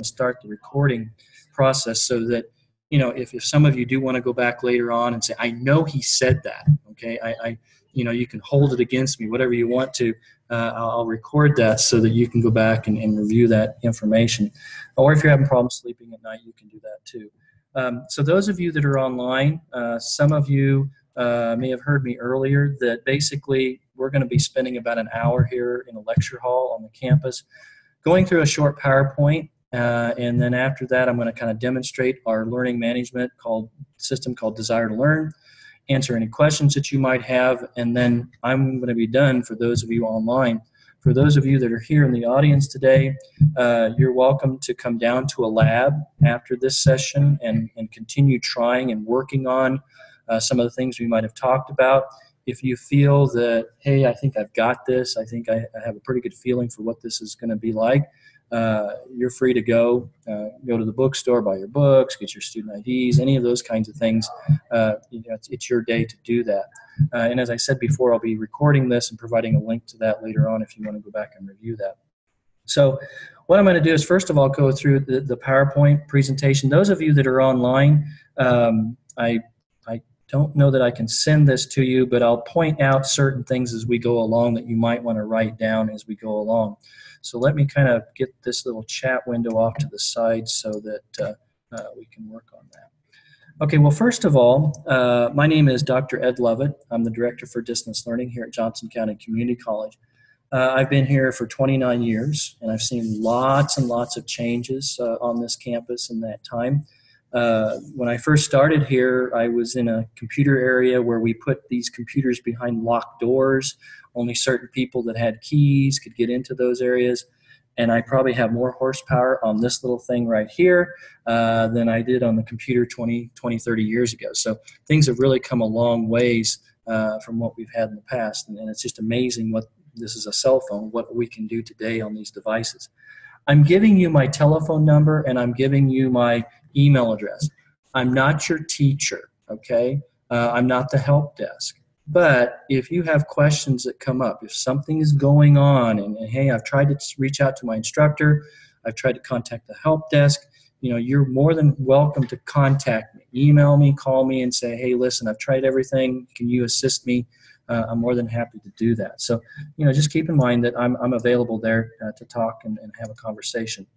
to start the recording process so that, if some of you do want to go back later on and say, I know he said that, okay, you can hold it against me, whatever you want to. I'll record that so that you can go back and review that information. Or if you're having problems sleeping at night, you can do that too. So those of you that are online, some of you may have heard me earlier that basically we're going to be spending about an hour here in a lecture hall on the campus going through a short PowerPoint, and then after that I'm going to kind of demonstrate our learning management system called Desire to Learn, answer any questions that you might have, and then I'm going to be done for those of you online. For those of you that are here in the audience today, you're welcome to come down to a lab after this session and continue trying and working on some of the things we might have talked about. If you feel that, hey, I think I've got this, I think I have a pretty good feeling for what this is going to be like, you're free to go to the bookstore, buy your books, get your student IDs, any of those kinds of things. It's your day to do that. And as I said before, I'll be recording this and providing a link to that later on if you want to go back and review that. So what I'm going to do is first of all go through the PowerPoint presentation. Those of you that are online, I don't know that I can send this to you, but I'll point out certain things as we go along that you might want to write down as we go along. So let me kind of get this little chat window off to the side so that we can work on that. Okay, well, first of all, my name is Dr. Ed Lovett. I'm the Director for Distance Learning here at Johnson County Community College. I've been here for 29 years, and I've seen lots and lots of changes on this campus in that time. When I first started here, I was in a computer area where we put these computers behind locked doors. Only certain people that had keys could get into those areas. And I probably have more horsepower on this little thing right here than I did on the computer 20, 30 years ago. So things have really come a long ways from what we've had in the past. And it's just amazing what this is a cell phone, what we can do today on these devices. I'm giving you my telephone number and I'm giving you my email address. I'm not your teacher, okay? I'm not the help desk. But if you have questions that come up, if something is going on and hey, I've tried to reach out to my instructor, I've tried to contact the help desk, you're more than welcome to contact me. Email me, call me and say, hey, listen, I've tried everything. Can you assist me? I'm more than happy to do that. So, just keep in mind that I'm available there to talk and have a conversation.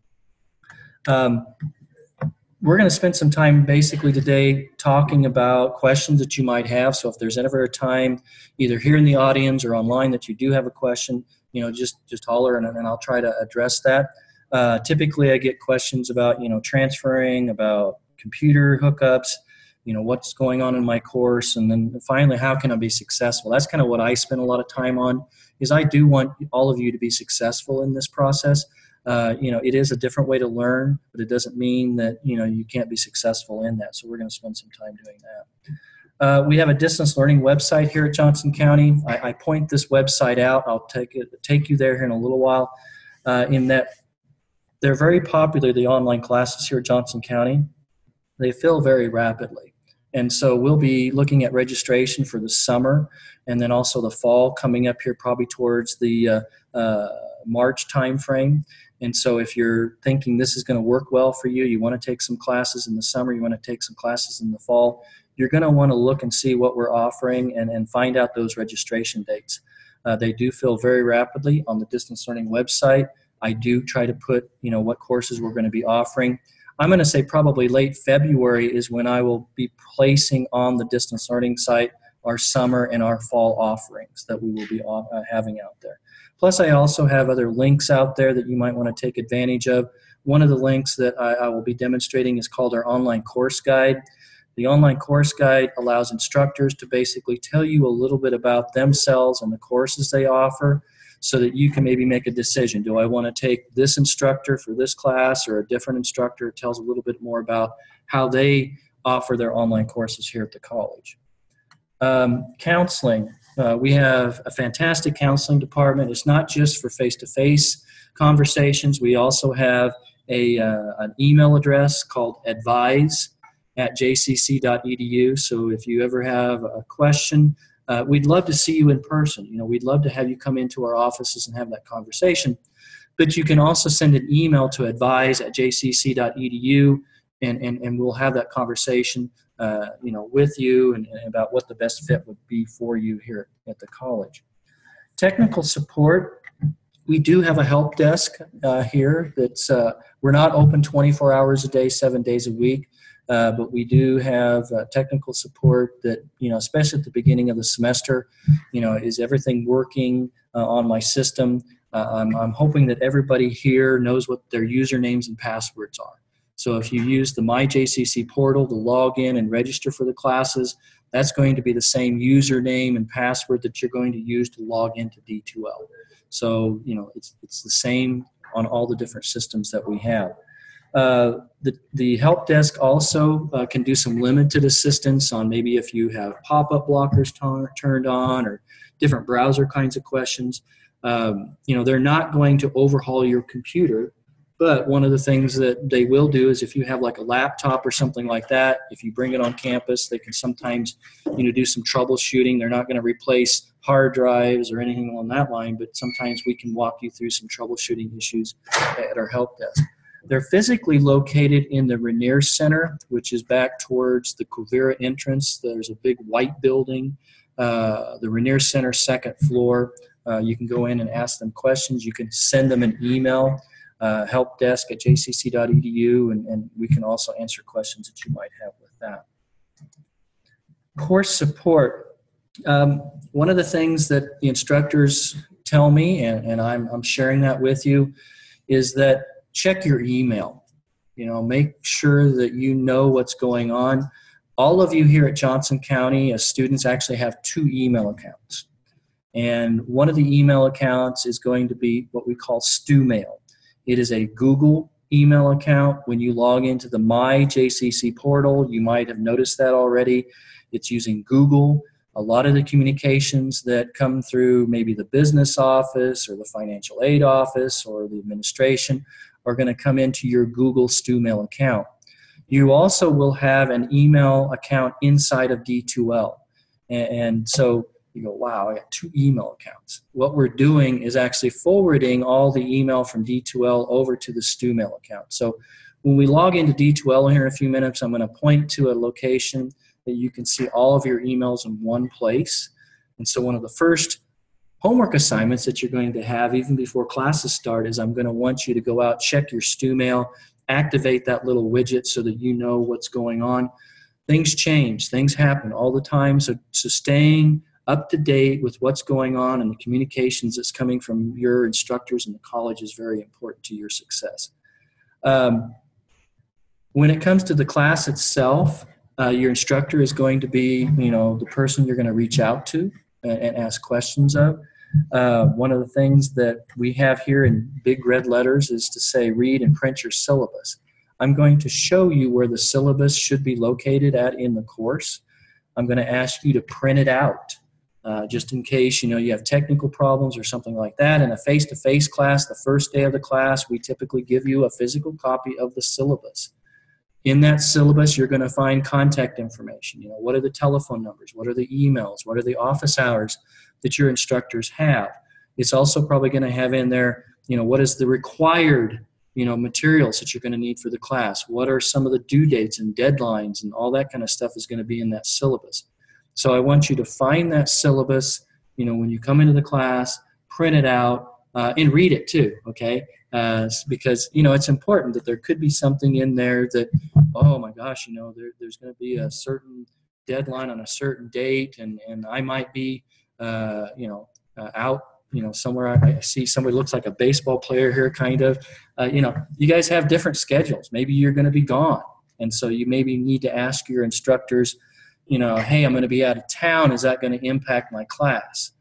We're going to spend some time basically today talking about questions that you might have. So if there's ever a time, either here in the audience or online, that you do have a question, just holler and I'll try to address that. Typically I get questions about, transferring, about computer hookups, what's going on in my course, and then finally, how can I be successful? That's kind of what I spend a lot of time on, is I do want all of you to be successful in this process. It is a different way to learn, but it doesn't mean that, you can't be successful in that. So we're going to spend some time doing that. We have a distance learning website here at Johnson County. I point this website out. I'll take you there here in a little while, in that they're very popular, the online classes here at Johnson County. They fill very rapidly. And so we'll be looking at registration for the summer and then also the fall coming up here probably towards the March timeframe. And so if you're thinking this is going to work well for you, you want to take some classes in the summer, you want to take some classes in the fall, you're going to want to look and see what we're offering and find out those registration dates. They do fill very rapidly on the distance learning website. I do try to put, what courses we're going to be offering. I'm going to say probably late February is when I will be placing on the distance learning site our summer and our fall offerings that we will be having out there. Plus, I also have other links out there that you might want to take advantage of. One of the links that I will be demonstrating is called our online course guide. The online course guide allows instructors to basically tell you a little bit about themselves and the courses they offer so that you can maybe make a decision. Do I want to take this instructor for this class or a different instructor? It tells a little bit more about how they offer their online courses here at the college. Counseling. We have a fantastic counseling department. It's not just for face-to-face conversations. We also have an email address called advise@jcc.edu. So if you ever have a question, we'd love to see you in person. We'd love to have you come into our offices and have that conversation. But you can also send an email to advise@jcc.edu, and we'll have that conversation with you and about what the best fit would be for you here at the college. Technical support, we do have a help desk here that's we're not open 24 hours a day, 7 days a week, but we do have technical support that, especially at the beginning of the semester, is everything working on my system? I'm hoping that everybody here knows what their usernames and passwords are. So if you use the My JCC portal to log in and register for the classes, that's going to be the same username and password that you're going to use to log into D2L. So, it's the same on all the different systems that we have. The help desk also can do some limited assistance on maybe if you have pop-up blockers turned on or different browser kinds of questions. They're not going to overhaul your computer, but one of the things that they will do is if you have like a laptop or something like that, if you bring it on campus, they can sometimes, do some troubleshooting. They're not going to replace hard drives or anything along that line, but sometimes we can walk you through some troubleshooting issues at our help desk. They're physically located in the Rainier Center, which is back towards the Quivira entrance. There's a big white building, the Rainier Center, second floor. You can go in and ask them questions. You can send them an email, helpdesk@jcc.edu, and we can also answer questions that you might have with that. Course support. One of the things that the instructors tell me, and I'm sharing that with you, is that check your email. Make sure that you know what's going on. All of you here at Johnson County as students actually have 2 email accounts. And one of the email accounts is going to be what we call StuMail. It is a Google email account. When you log into the My JCC portal, you might have noticed that already. It's using Google. A lot of the communications that come through maybe the business office or the financial aid office or the administration are going to come into your Google StuMail account. You also will have an email account inside of D2L. And so you go, wow, I got 2 email accounts. What we're doing is actually forwarding all the email from D2L over to the StuMail account. So when we log into D2L here in a few minutes, I'm going to point to a location that you can see all of your emails in one place. And so one of the first homework assignments that you're going to have even before classes start is I'm going to want you to go out, check your StuMail, activate that little widget so that you know what's going on. Things change, things happen all the time. So staying up to date with what's going on and the communications that's coming from your instructors in the college is very important to your success. When it comes to the class itself, your instructor is going to be, the person you're going to reach out to and ask questions of. One of the things that we have here in big red letters is to say, read and print your syllabus. I'm going to show you where the syllabus should be located at in the course. I'm going to ask you to print it out. Just in case, you have technical problems or something like that. In a face-to-face class, the first day of the class, we typically give you a physical copy of the syllabus. In that syllabus, you're going to find contact information. What are the telephone numbers? What are the emails? What are the office hours that your instructors have? It's also probably going to have in there, what is the required, materials that you're going to need for the class? What are some of the due dates and deadlines and all that kind of stuff is going to be in that syllabus. So I want you to find that syllabus, when you come into the class, print it out, and read it too, okay? Because, it's important that there could be something in there that, oh my gosh, there's going to be a certain deadline on a certain date, and I might be, out, somewhere. I see somebody looks like a baseball player here, kind of. You guys have different schedules. Maybe you're going to be gone, and so you maybe need to ask your instructors, hey, I'm going to be out of town. Is that going to impact my class?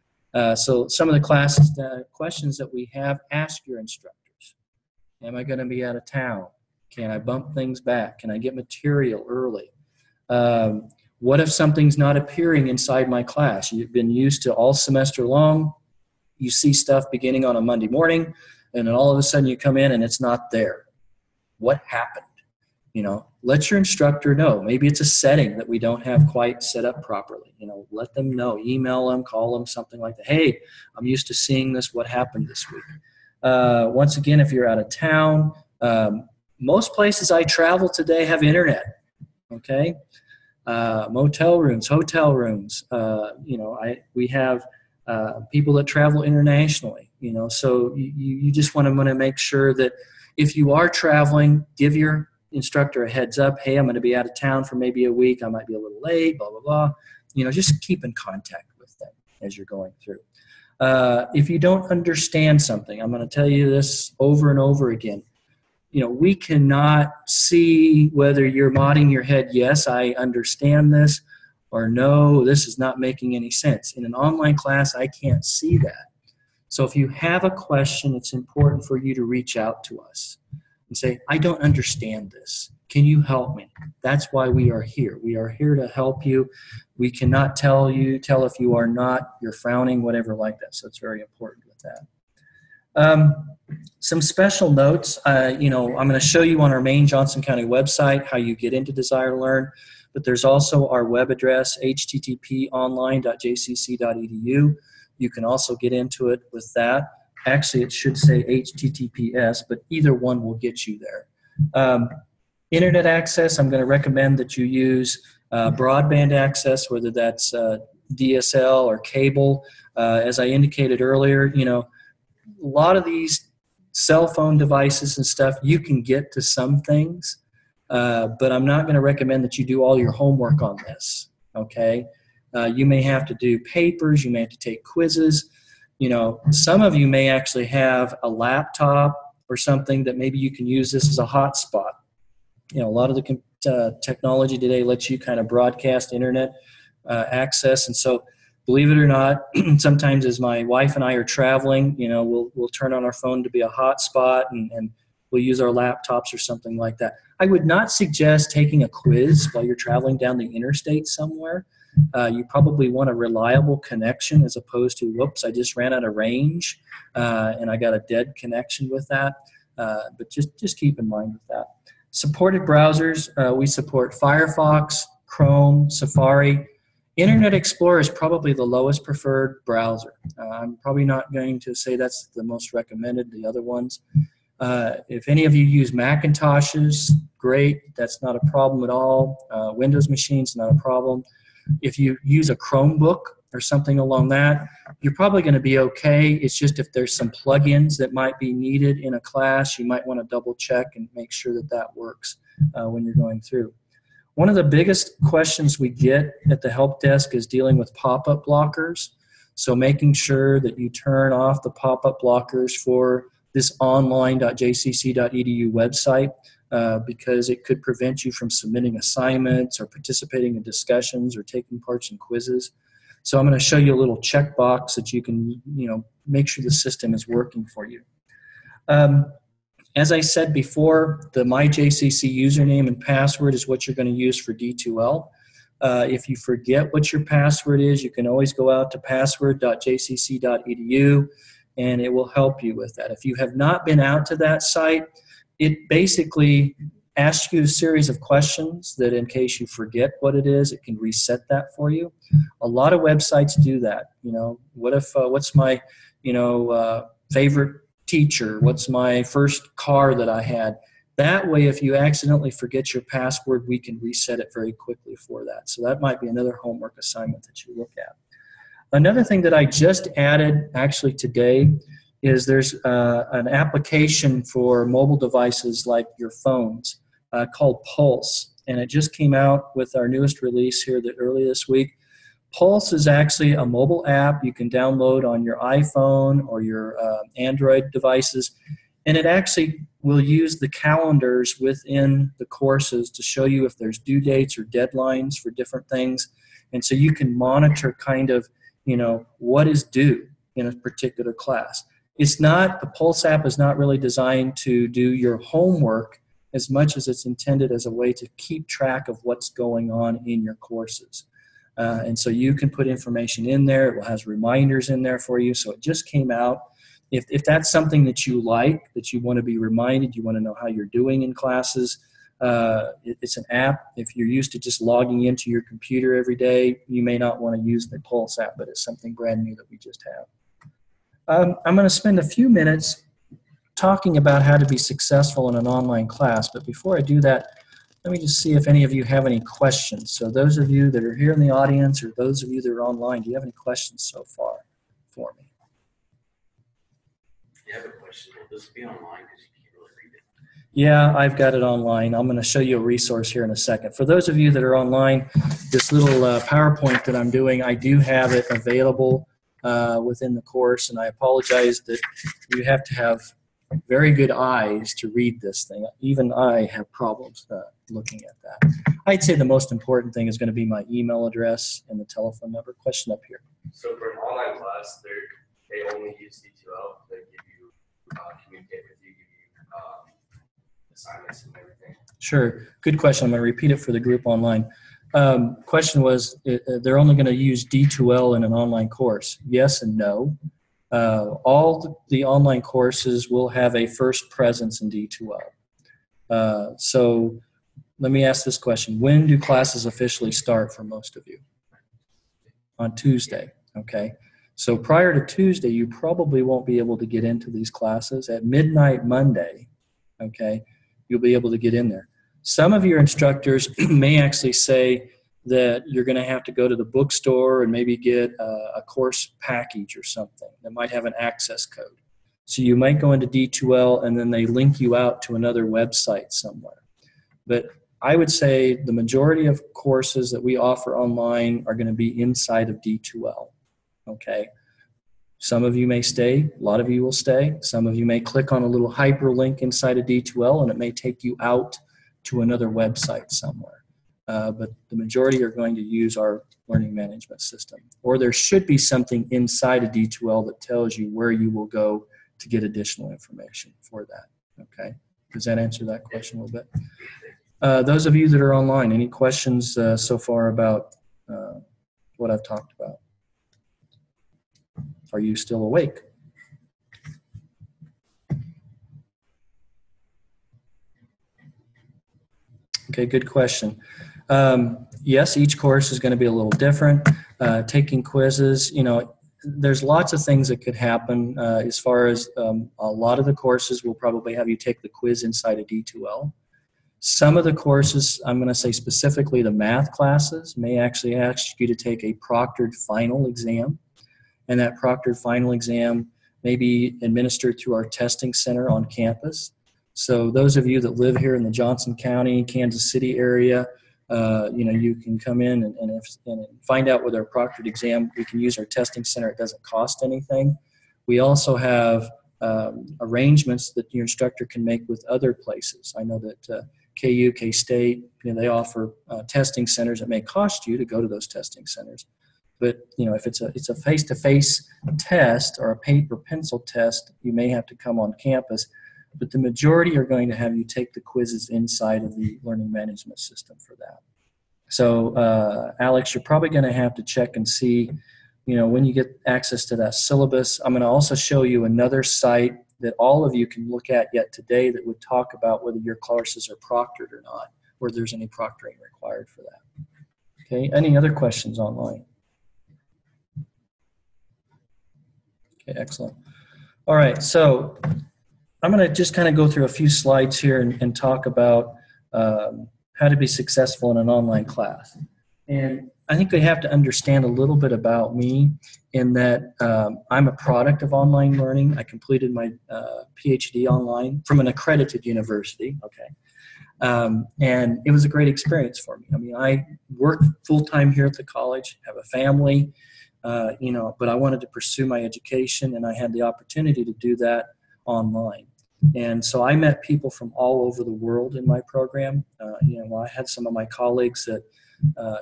So some of the questions that we have, ask your instructors. Am I going to be out of town? Can I bump things back? Can I get material early? What if something's not appearing inside my class? You've been used to all semester long. You see stuff beginning on a Monday morning, and then all of a sudden you come in and it's not there. What happened? Let your instructor know. Maybe it's a setting that we don't have quite set up properly. Let them know. Email them, call them, something like that. Hey, I'm used to seeing this. What happened this week? Once again, if you're out of town, most places I travel today have internet. Okay, motel rooms, hotel rooms. We have people that travel internationally. So you just want to make sure that if you are traveling, give your instructor a heads up. Hey, I'm going to be out of town for maybe a week. I might be a little late. Blah blah blah. Just keep in contact with them as you're going through. If you don't understand something, I'm going to tell you this over and over again. We cannot see whether you're nodding your head, yes, I understand this, or no, this is not making any sense. In an online class, I can't see that. So if you have a question, it's important for you to reach out to us and say, I don't understand this. Can you help me? That's why we are here. We are here to help you. We cannot tell if you are not, you're frowning, whatever like that. So it's very important with that. Some special notes, I'm going to show you on our main Johnson County website how you get into Desire to Learn, but there's also our web address, http://online.jcc.edu. You can also get into it with that. Actually, it should say HTTPS, but either one will get you there. Internet access, I'm going to recommend that you use broadband access, whether that's DSL or cable. As I indicated earlier, a lot of these cell phone devices and stuff, you can get to some things, but I'm not going to recommend that you do all your homework on this, okay? You may have to do papers, you may have to take quizzes. Some of you may actually have a laptop or something that maybe you can use this as a hotspot. A lot of the technology today lets you kind of broadcast internet access, and so believe it or not, sometimes as my wife and I are traveling, we'll turn on our phone to be a hotspot, and we'll use our laptops or something like that. I would not suggest taking a quiz while you're traveling down the interstate somewhere. You probably want a reliable connection as opposed to, whoops, I just ran out of range and I got a dead connection with that. But just keep in mind with that. Supported browsers, we support Firefox, Chrome, Safari. Internet Explorer is probably the lowest preferred browser. I'm probably not going to say that's the most recommended, the other ones. If any of you use Macintoshes, great, that's not a problem at all. Windows machines, not a problem. If you use a Chromebook or something along that, you're probably going to be okay. It's just if there's some plugins that might be needed in a class, you might want to double check and make sure that that works when you're going through. One of the biggest questions we get at the help desk is dealing with pop-up blockers. So making sure that you turn off the pop-up blockers for this online.jcc.edu website because it could prevent you from submitting assignments or participating in discussions or taking parts in quizzes. So I'm going to show you a little checkbox that you can, make sure the system is working for you. As I said before, the MyJCC username and password is what you're going to use for D2L. If you forget what your password is, you can always go out to password.jcc.edu and it will help you with that. If you have not been out to that site, it basically asks you a series of questions that in case you forget what it is, it can reset that for you. A lot of websites do that. What if, what's my, favorite teacher? What's my first car that I had? That way, if you accidentally forget your password, we can reset it very quickly for that. So that might be another homework assignment that you look at. Another thing that I just added actually today is there's an application for mobile devices like your phones called Pulse. And it just came out with our newest release here early this week. Pulse is actually a mobile app you can download on your iPhone or your Android devices, and it actually will use the calendars within the courses to show you if there's due dates or deadlines for different things, and so you can monitor kind of, what is due in a particular class. The Pulse app is not really designed to do your homework as much as it's intended as a way to keep track of what's going on in your courses. And so you can put information in there. It has reminders in there for you. So it just came out. If that's something that you like, that you want to be reminded, you want to know how you're doing in classes, it's an app. If you're used to just logging into your computer every day, you may not want to use the Pulse app, but it's something brand new that we just have. I'm going to spend a few minutes talking about how to be successful in an online class. But before I do that, let me just see if any of you have any questions. So those of you that are here in the audience or those of you that are online, do you have any questions so far for me? I have a question. Will this be online because you can't really read it? Yeah, I've got it online. I'm going to show you a resource here in a second. For those of you that are online, this little PowerPoint that I'm doing, I do have it available within the course, and I apologize that you have to have very good eyes to read this thing. Even I have problems looking at that. I'd say the most important thing is going to be my email address and the telephone number. Question up here. So for an online class, they only use D2L. They give you communicate with you, give you assignments and everything. Sure. Good question. I'm going to repeat it for the group online. Question was, they're only going to use D2L in an online course. Yes and no. All the online courses will have a first presence in D2L. So let me ask this question. When do classes officially start for most of you? On Tuesday. Okay. So prior to Tuesday, you probably won't be able to get into these classes. At midnight Monday, okay, you'll be able to get in there. Some of your instructors may actually say that you're going to have to go to the bookstore and maybe get a course package or something that might have an access code. So you might go into D2L and then they link you out to another website somewhere. But I would say the majority of courses that we offer online are going to be inside of D2L. Okay. Some of you may stay, a lot of you will stay. Some of you may click on a little hyperlink inside of D2L and it may take you out to another website somewhere. But the majority are going to use our learning management system. Or there should be something inside of D2L that tells you where you will go to get additional information for that. Okay. Does that answer that question a little bit? Those of you that are online, any questions so far about what I've talked about? Are you still awake? Okay, good question. Yes, each course is going to be a little different. Taking quizzes, you know, there's lots of things that could happen as far as a lot of the courses will probably have you take the quiz inside of D2L. Some of the courses, I'm going to say specifically the math classes, may actually ask you to take a proctored final exam. And that proctored final exam may be administered through our testing center on campus. So those of you that live here in the Johnson County, Kansas City area, you know, you can come in and find out with our proctored exam. We can use our testing center. It doesn't cost anything. We also have arrangements that your instructor can make with other places. I know that KU, K-State, you know, they offer testing centers. It may cost you to go to those testing centers. But, you know, if it's a face-to-face test or a paper pencil test, you may have to come on campus. But the majority are going to have you take the quizzes inside of the learning management system for that. So, Alex, you're probably going to have to check and see, you know, when you get access to that syllabus. I'm going to also show you another site that all of you can look at yet today that would talk about whether your courses are proctored or not, or there's any proctoring required for that. Okay, any other questions online? Okay, excellent. All right, so I'm going to just kind of go through a few slides here and talk about how to be successful in an online class. And I think they have to understand a little bit about me in that I'm a product of online learning. I completed my PhD online from an accredited university, okay. And it was a great experience for me. I mean, I work full-time here at the college, have a family, you know, but I wanted to pursue my education, and I had the opportunity to do that online. And so I met people from all over the world in my program. You know, I had some of my colleagues that,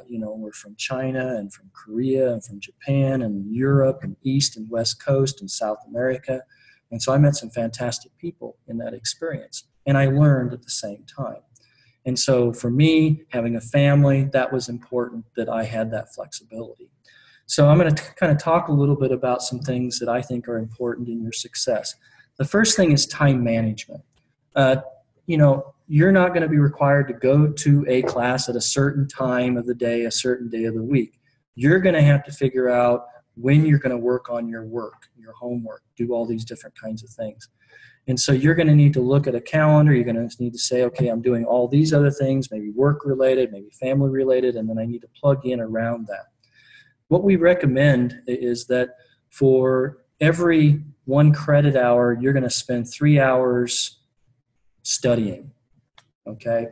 you know, were from China and from Korea and from Japan and Europe and East and West Coast and South America. And so I met some fantastic people in that experience. And I learned at the same time. And so for me, having a family, that was important that I had that flexibility. So I'm going to kind of talk a little bit about some things that I think are important in your success. The first thing is time management. You know, you're not going to be required to go to a class at a certain time of the day, a certain day of the week. You're going to have to figure out when you're going to work on your work, your homework, do all these different kinds of things. And so you're going to need to look at a calendar. You're going to need to say, okay, I'm doing all these other things, maybe work related, maybe family related, and then I need to plug in around that. What we recommend is that for every 1 credit hour, you're going to spend 3 hours studying, okay?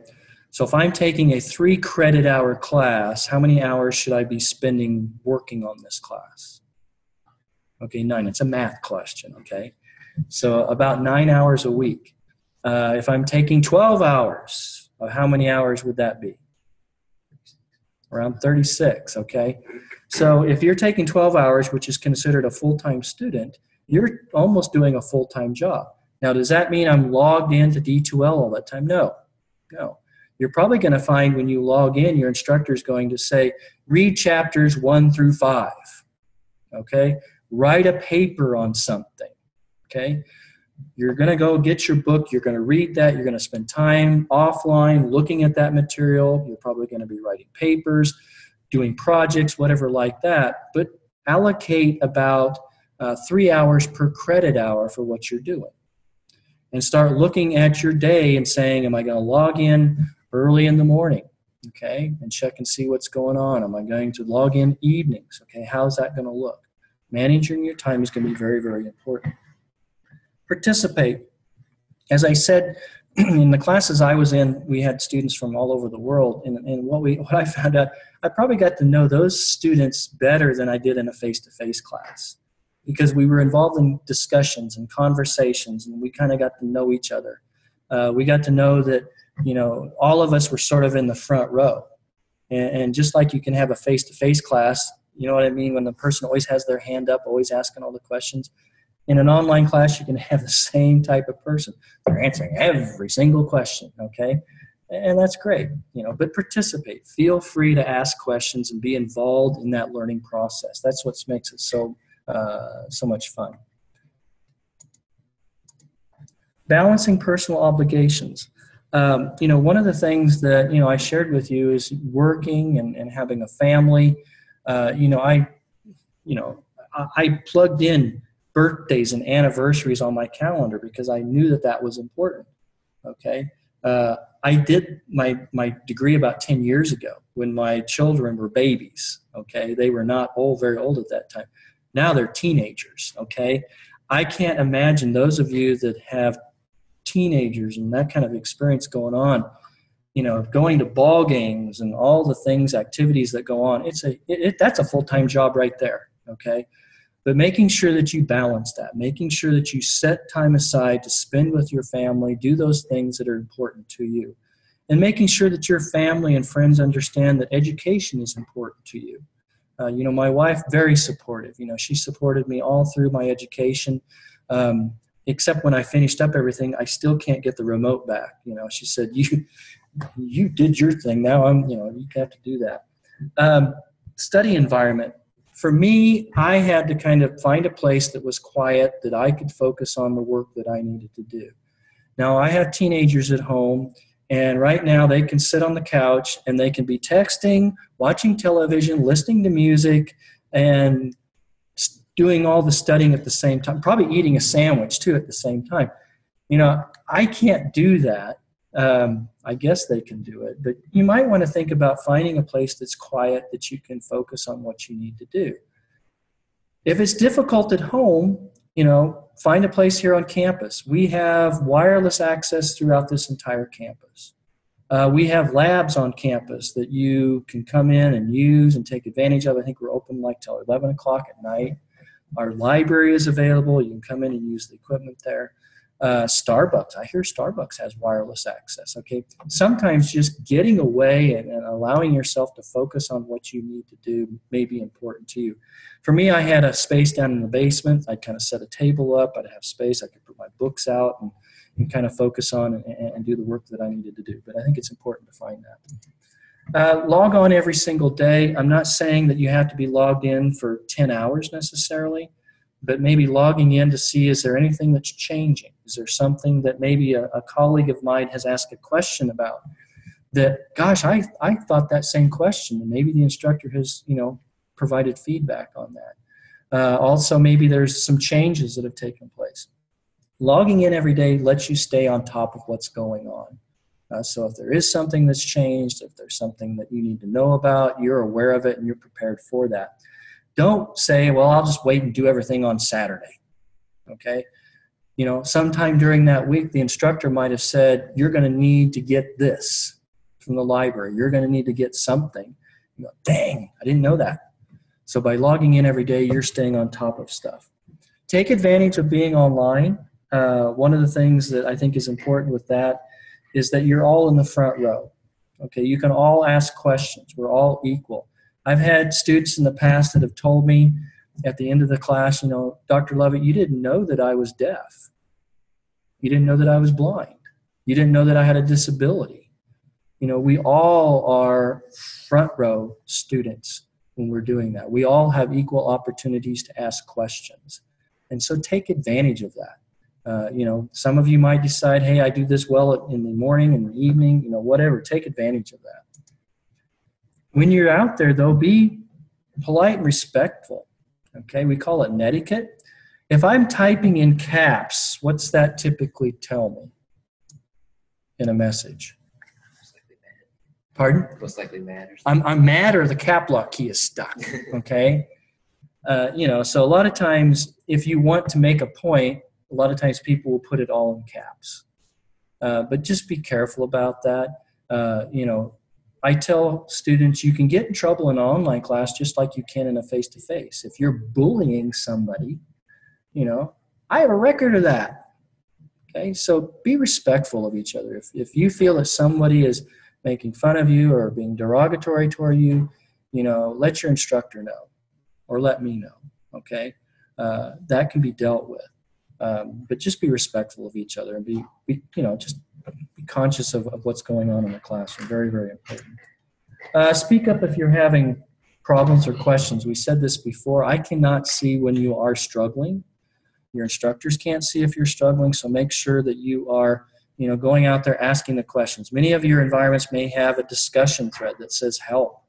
So if I'm taking a 3 credit hour class, how many hours should I be spending working on this class? Okay, 9. It's a math question, okay? So about 9 hours a week. If I'm taking 12 hours, how many hours would that be? Around 36, okay? So if you're taking 12 hours, which is considered a full-time student, you're almost doing a full-time job. Now, does that mean I'm logged into D2L all that time? No, no. You're probably going to find when you log in, your instructor is going to say, read chapters 1 through 5, okay? Write a paper on something, okay? You're going to go get your book. You're going to read that. You're going to spend time offline looking at that material. You're probably going to be writing papers, doing projects, whatever like that. But allocate about 3 hours per credit hour for what you're doing. And start looking at your day and saying, am I going to log in early in the morning, okay, and check and see what's going on? Am I going to log in evenings? Okay, how's that going to look? Managing your time is going to be very, very important. Participate. As I said, in the classes I was in, we had students from all over the world, and what I found out, I probably got to know those students better than I did in a face-to-face class, because we were involved in discussions and conversations, and we kind of got to know each other. We got to know that, you know, all of us were sort of in the front row. And just like you can have a face-to-face class, you know what I mean, when the person always has their hand up, always asking all the questions. In an online class, you can have the same type of person. They're answering every single question, okay? And that's great, you know, but participate. Feel free to ask questions and be involved in that learning process. That's what makes it so much fun. Balancing personal obligations. You know, one of the things that, you know, I shared with you is working and having a family. I plugged in birthdays and anniversaries on my calendar because I knew that that was important, okay? I did my degree about 10 years ago when my children were babies, okay? They were not very old at that time. Now they're teenagers, okay? I can't imagine those of you that have teenagers and that kind of experience going on, you know, going to ball games and all the things, activities that go on. That's a full-time job right there, okay? But making sure that you balance that, making sure that you set time aside to spend with your family, do those things that are important to you, and making sure that your family and friends understand that education is important to you. You know, my wife, very supportive. You know, she supported me all through my education, except when I finished up everything, I still can't get the remote back. You know, she said, you did your thing. Now you have to do that. Study environment. For me, I had to kind of find a place that was quiet, that I could focus on the work that I needed to do. Now, I have teenagers at home, and right now they can sit on the couch and they can be texting, watching television, listening to music, and doing all the studying at the same time, probably eating a sandwich too at the same time. You know, I can't do that. I guess they can do it, but you might want to think about finding a place that's quiet that you can focus on what you need to do. If it's difficult at home, you know, find a place here on campus. We have wireless access throughout this entire campus. We have labs on campus that you can come in and use and take advantage of. I think we're open like till 11 o'clock at night. Our library is available. You can come in and use the equipment there. Starbucks. I hear Starbucks has wireless access. Okay. Sometimes just getting away and allowing yourself to focus on what you need to do may be important to you. For me, I had a space down in the basement. I'd kind of set a table up. I'd have space. I could put my books out and kind of focus on and do the work that I needed to do. But I think it's important to find that. Log on every single day. I'm not saying that you have to be logged in for 10 hours necessarily, but maybe logging in to see, is there anything that's changing? Is there something that maybe a colleague of mine has asked a question about that, gosh, I thought that same question, and maybe the instructor has, you know, provided feedback on that. Also, maybe there's some changes that have taken place. Logging in every day lets you stay on top of what's going on. So if there is something that's changed, if there's something that you need to know about, you're aware of it and you're prepared for that. Don't say, well, I'll just wait and do everything on Saturday. Okay? You know, sometime during that week, the instructor might have said, you're going to need to get this from the library. You're going to need to get something. You go, dang, I didn't know that. So by logging in every day, you're staying on top of stuff. Take advantage of being online. One of the things that I think is important with that is that you're all in the front row. Okay, you can all ask questions. We're all equal. I've had students in the past that have told me at the end of the class, you know, Dr. Lovett, you didn't know that I was deaf. You didn't know that I was blind. You didn't know that I had a disability. You know, we all are front row students when we're doing that. We all have equal opportunities to ask questions. And so take advantage of that. You know, some of you might decide, hey, I do this well in the morning and the evening, you know, whatever. Take advantage of that. When you're out there, though, be polite and respectful. Okay, we call it netiquette. If I'm typing in caps, what's that typically tell me in a message? Most likely mad. Pardon? Most likely mad. Or I'm mad or the cap lock key is stuck. Okay, you know, so a lot of times if you want to make a point, a lot of times people will put it all in caps. But just be careful about that. You know, I tell students you can get in trouble in an online class just like you can in a face-to-face. If you're bullying somebody, you know, I have a record of that. Okay, so be respectful of each other. If you feel that somebody is making fun of you or being derogatory toward you, you know, let your instructor know or let me know. Okay, that can be dealt with. But just be respectful of each other and be you know, just be conscious of what's going on in the classroom. Very, very important. Speak up if you're having problems or questions. We said this before. I cannot see when you are struggling. Your instructors can't see if you're struggling, so make sure that you are, you know, going out there asking the questions. Many of your environments may have a discussion thread that says help,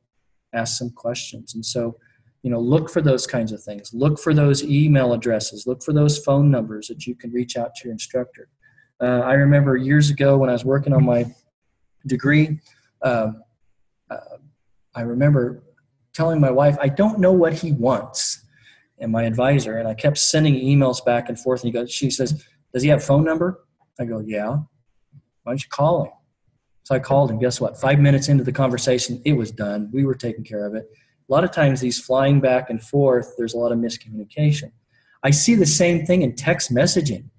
ask some questions. And so, you know, look for those kinds of things. Look for those email addresses. Look for those phone numbers that you can reach out to your instructor. I remember years ago when I was working on my degree, I remember telling my wife, I don't know what he wants, and my advisor, and I kept sending emails back and forth. And she says, does he have a phone number? I go, yeah. Why don't you call him? So I called him. Guess what? 5 minutes into the conversation, it was done. We were taking care of it. A lot of times these flying back and forth, there's a lot of miscommunication. I see the same thing in text messaging.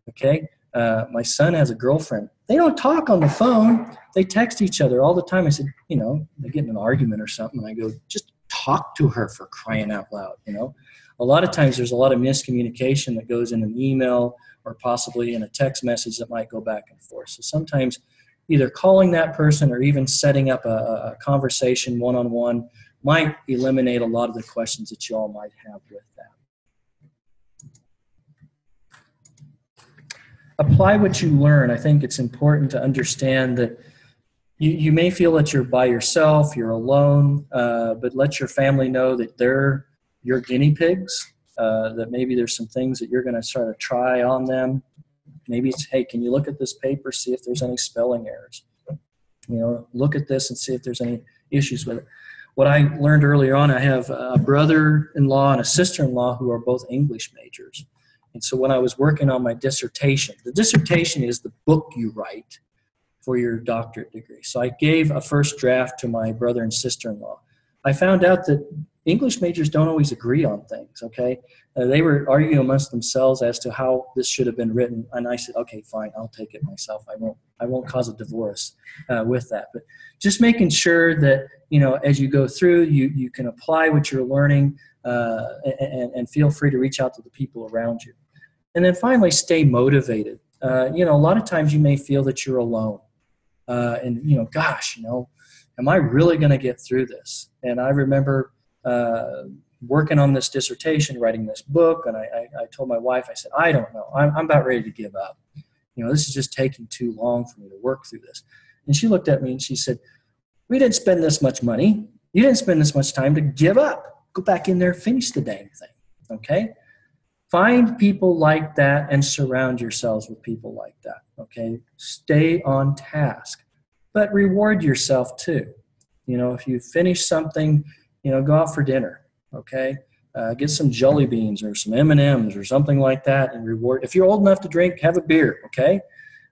Okay, my son has a girlfriend. They don't talk on the phone. They text each other all the time. I said, you know, they get in an argument or something. And I go, just talk to her, for crying out loud. You know, a lot of times there's a lot of miscommunication that goes in an email or possibly in a text message that might go back and forth. So sometimes either calling that person or even setting up a conversation one-on-one might eliminate a lot of the questions that you all might have with that. Apply what you learn. I think it's important to understand that you may feel that you're by yourself, you're alone, but let your family know that they're your guinea pigs, that maybe there's some things that you're going to sort of try on them. Maybe it's, hey, can you look at this paper, see if there's any spelling errors? You know, look at this and see if there's any issues with it. What I learned earlier on, I have a brother-in-law and a sister-in-law who are both English majors. And so when I was working on my dissertation, the dissertation is the book you write for your doctorate degree. So I gave a first draft to my brother and sister-in-law. I found out that English majors don't always agree on things, okay? They were arguing amongst themselves as to how this should have been written, and I said, okay, fine, I'll take it myself. I won't cause a divorce with that. But just making sure that, you know, as you go through, you can apply what you're learning and feel free to reach out to the people around you. And then finally, stay motivated. You know, a lot of times you may feel that you're alone. And, you know, gosh, you know, am I really going to get through this? And I remember working on this dissertation, writing this book, and I told my wife, I said, I don't know. I'm about ready to give up. You know, this is just taking too long for me to work through this. And she looked at me and she said, we didn't spend this much money. You didn't spend this much time to give up. Go back in there, finish the dang thing, okay? Find people like that and surround yourselves with people like that, okay? Stay on task, but reward yourself too. You know, if you finish something, you know, go out for dinner, okay? Get some jelly beans or some M&Ms or something like that and reward. If you're old enough to drink, have a beer, okay?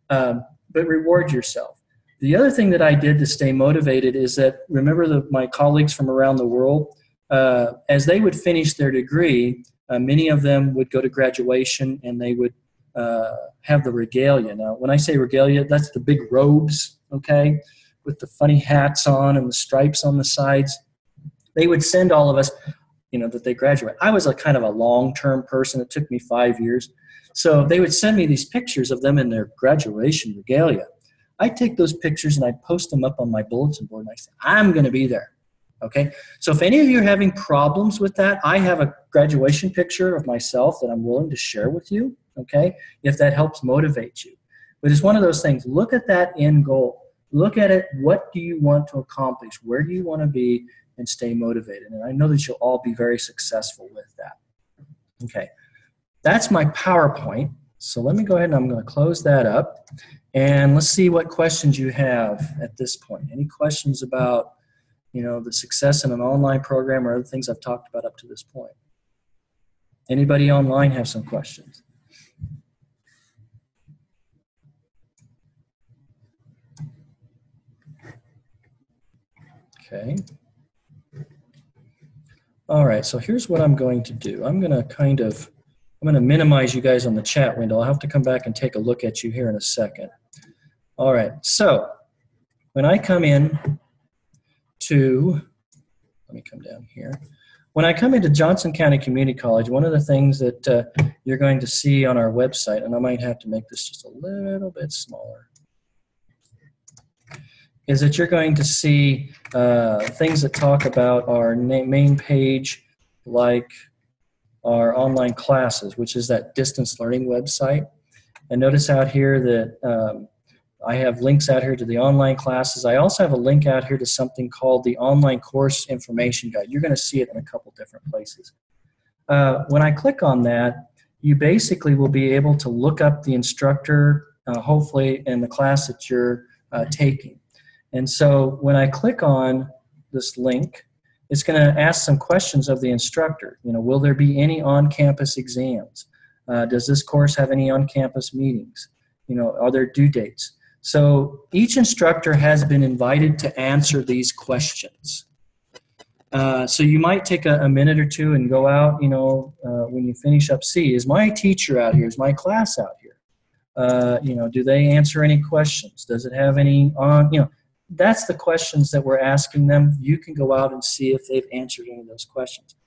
But reward yourself. The other thing that I did to stay motivated is that, remember my colleagues from around the world, as they would finish their degree, many of them would go to graduation and they would have the regalia. Now, when I say regalia, that's the big robes, okay, with the funny hats on and the stripes on the sides. They would send all of us, you know, that they graduate. I was a kind of a long-term person. It took me 5 years. So they would send me these pictures of them in their graduation regalia. I'd take those pictures and I'd post them up on my bulletin board and I say, I'm going to be there. Okay, so if any of you are having problems with that, I have a graduation picture of myself that I'm willing to share with you, okay, if that helps motivate you. But it's one of those things. Look at that end goal. Look at it. What do you want to accomplish? Where do you want to be? And stay motivated. And I know that you'll all be very successful with that. Okay, that's my PowerPoint. So let me go ahead and I'm going to close that up. And let's see what questions you have at this point. Any questions about, you know, the success in an online program or other things I've talked about up to this point? Anybody online have some questions? Okay. All right, so here's what I'm going to do. I'm going to minimize you guys on the chat window. I'll have to come back and take a look at you here in a second. All right, so when I come in to, let me come down here. When I come into Johnson County Community College, one of the things that you're going to see on our website, and I might have to make this just a little bit smaller, is that you're going to see things that talk about our main page, like our online classes, which is that distance learning website. And notice out here that I have links out here to the online classes. I also have a link out here to something called the Online Course Information Guide. You're going to see it in a couple different places. When I click on that, you basically will be able to look up the instructor, hopefully, in the class that you're taking. And so when I click on this link, it's going to ask some questions of the instructor. You know, will there be any on-campus exams? Does this course have any on-campus meetings? You know, are there due dates? So each instructor has been invited to answer these questions. So you might take a minute or two and go out, you know, when you finish up C. Is my teacher out here? Is my class out here? You know, do they answer any questions? Does it have any on, you know, that's the questions that we're asking them. You can go out and see if they've answered any of those questions.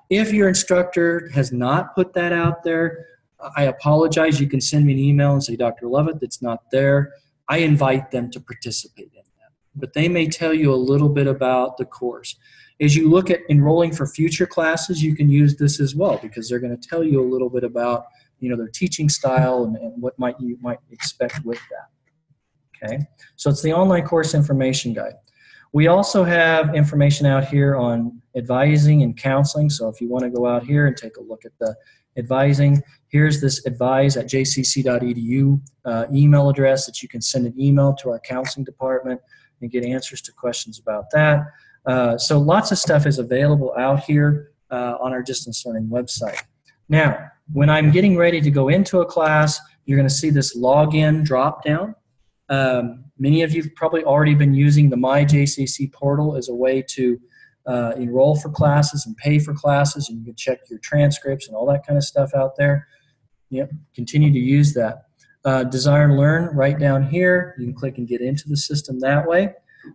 If your instructor has not put that out there, I apologize. You can send me an email and say, Dr. Lovett, it's not there. I invite them to participate in that. But they may tell you a little bit about the course. As you look at enrolling for future classes, you can use this as well, because they're going to tell you a little bit about, you know, their teaching style and what you might expect with that. Okay, so it's the Online Course Information Guide. We also have information out here on advising and counseling. So if you want to go out here and take a look at the advising, here's this advise@jcc.edu email address that you can send an email to our counseling department and get answers to questions about that. So lots of stuff is available out here on our distance learning website. Now, when I'm getting ready to go into a class, you're going to see this login drop down. Many of you have probably already been using the My JCC portal as a way to enroll for classes and pay for classes, and you can check your transcripts and all that kind of stuff out there. Yep, continue to use that. Desire to learn, right down here. You can click and get into the system that way.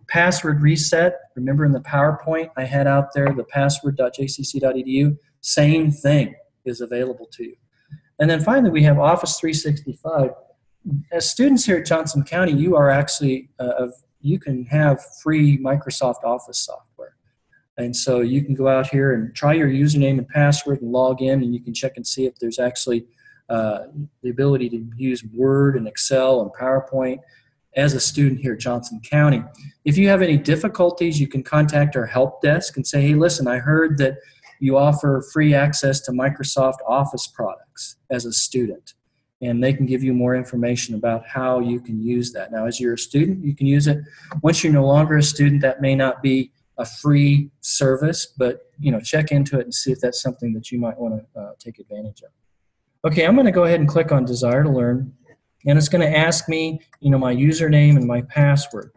Password reset. Remember in the PowerPoint I had out there, the password.jcc.edu, same thing is available to you. And then finally, we have Office 365. As students here at Johnson County, you are actually, you can have free Microsoft Office software. And so you can go out here and try your username and password and log in, and you can check and see if there's actually the ability to use Word and Excel and PowerPoint as a student here at Johnson County. If you have any difficulties, you can contact our help desk and say, hey, listen, I heard that, you offer free access to Microsoft Office products as a student. And they can give you more information about how you can use that. Now, as you're a student, you can use it. Once you're no longer a student, that may not be a free service, but check into it and see if that's something that you might want to take advantage of. Okay, I'm going to go ahead and click on Desire to Learn, and it's going to ask me, my username and my password.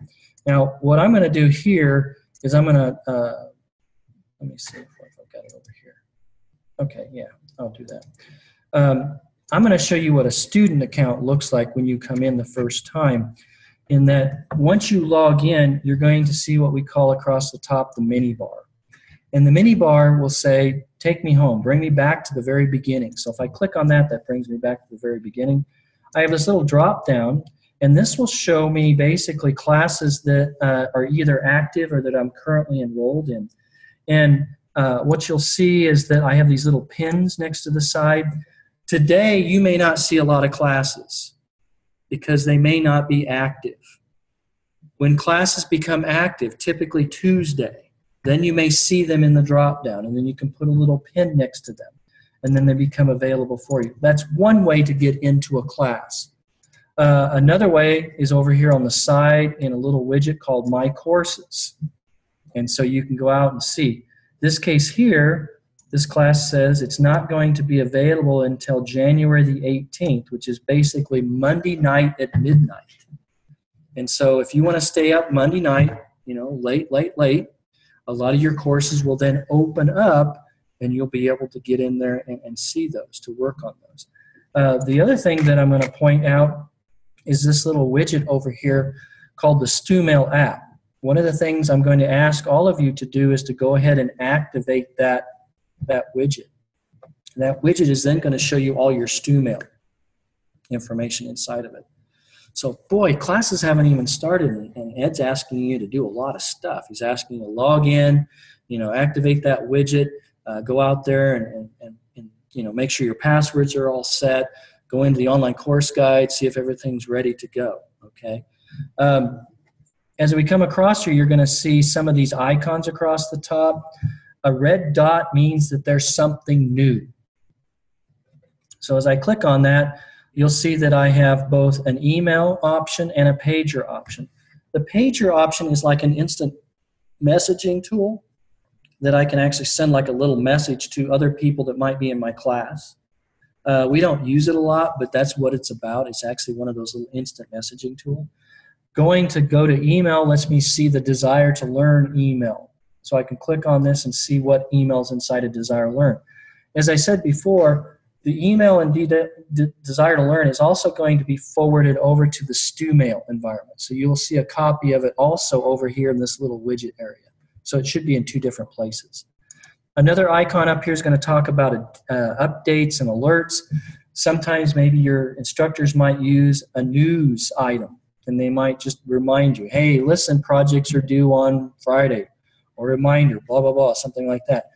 Now, what I'm going to do here is I'm going to, let me see if I've got it over here. Okay, yeah, I'll do that. I'm going to show you what a student account looks like when you come in the first time, in that once you log in, you're going to see what we call across the top the mini bar. And the mini bar will say, take me home, bring me back to the very beginning. So if I click on that, that brings me back to the very beginning. I have this little drop down, and this will show me basically classes that are either active or that I'm currently enrolled in. And what you'll see is that I have these little pins next to the side. Today, you may not see a lot of classes because they may not be active. When classes become active, typically Tuesday, then you may see them in the drop-down, and then you can put a little pin next to them, and then they become available for you. That's one way to get into a class. Another way is over here on the side in a little widget called My Courses. And so you can go out and see. This case here, this class says it's not going to be available until January the 18th, which is basically Monday night at midnight. And so if you want to stay up Monday night, late, a lot of your courses will then open up, and you'll be able to get in there and see those, to work on those. The other thing that I'm going to point out is this little widget over here called the StuMail app. One of the things I'm going to ask all of you to do is to go ahead and activate that widget. That widget is then going to show you all your StuMail information inside of it. So, boy, classes haven't even started, and Ed's asking you to do a lot of stuff. He's asking you to log in, activate that widget, go out there and make sure your passwords are all set, go into the online course guide, see if everything's ready to go, okay? As we come across here, you're going to see some of these icons across the top. A red dot means that there's something new. So as I click on that, you'll see that I have both an email option and a pager option. The pager option is like an instant messaging tool that I can actually send like a little message to other people that might be in my class. We don't use it a lot, but that's what it's about. It's actually one of those little instant messaging tools. Go to email lets me see the Desire to Learn email. So I can click on this and see what emails inside of Desire to Learn. As I said before, the email in Desire to Learn is also going to be forwarded over to the StuMail environment. So you will see a copy of it also over here in this little widget area. So it should be in two different places. Another icon up here is going to talk about updates and alerts. Sometimes maybe your instructors might use a news item, and they might just remind you, hey, listen, projects are due on Friday, or reminder, blah, blah, blah, something like that.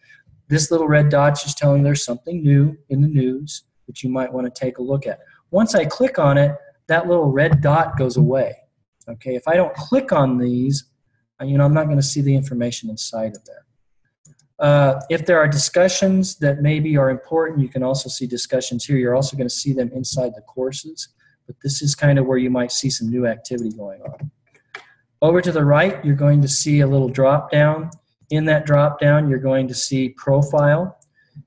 This little red dot's just telling there's something new in the news that you might want to take a look at. Once I click on it, that little red dot goes away. Okay, if I don't click on these, I'm not going to see the information inside of there. If there are discussions that maybe are important, you can also see discussions here. You're also going to see them inside the courses, but this is kind of where you might see some new activity going on. Over to the right, you're going to see a little drop down. In that drop down, you're going to see profile.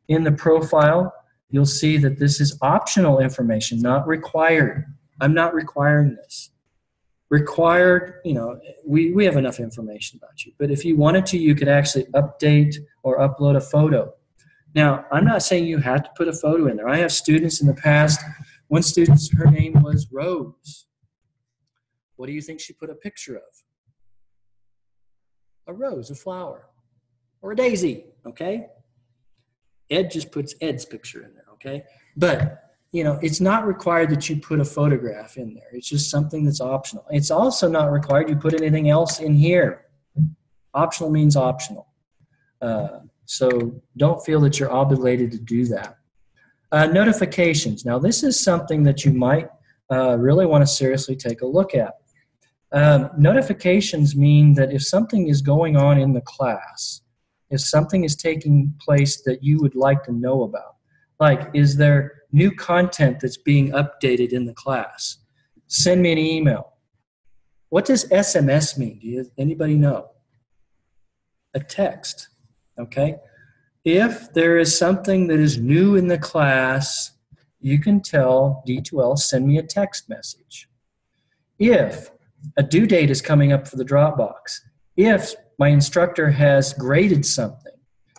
In the profile, you'll see that this is optional information, not required. I'm not requiring this. Required, we have enough information about you. But if you wanted to, you could actually update or upload a photo. Now, I'm not saying you have to put a photo in there. I have students in the past. One student, her name was Rose. What do you think she put a picture of? A rose, a flower, or a daisy, okay? Ed just puts Ed's picture in there, okay? But it's not required that you put a photograph in there. It's just something that's optional. It's also not required you put anything else in here. Optional means optional. So don't feel that you're obligated to do that. Notifications. Now, this is something that you might really want to seriously take a look at. Notifications mean that if something is going on in the class, if something is taking place that you would like to know about. Like, is there new content that's being updated in the class? Send me an email. What does SMS mean? Anybody know? A text, okay? If there is something that is new in the class, you can tell D2L, send me a text message. If a due date is coming up for the Dropbox, if my instructor has graded something,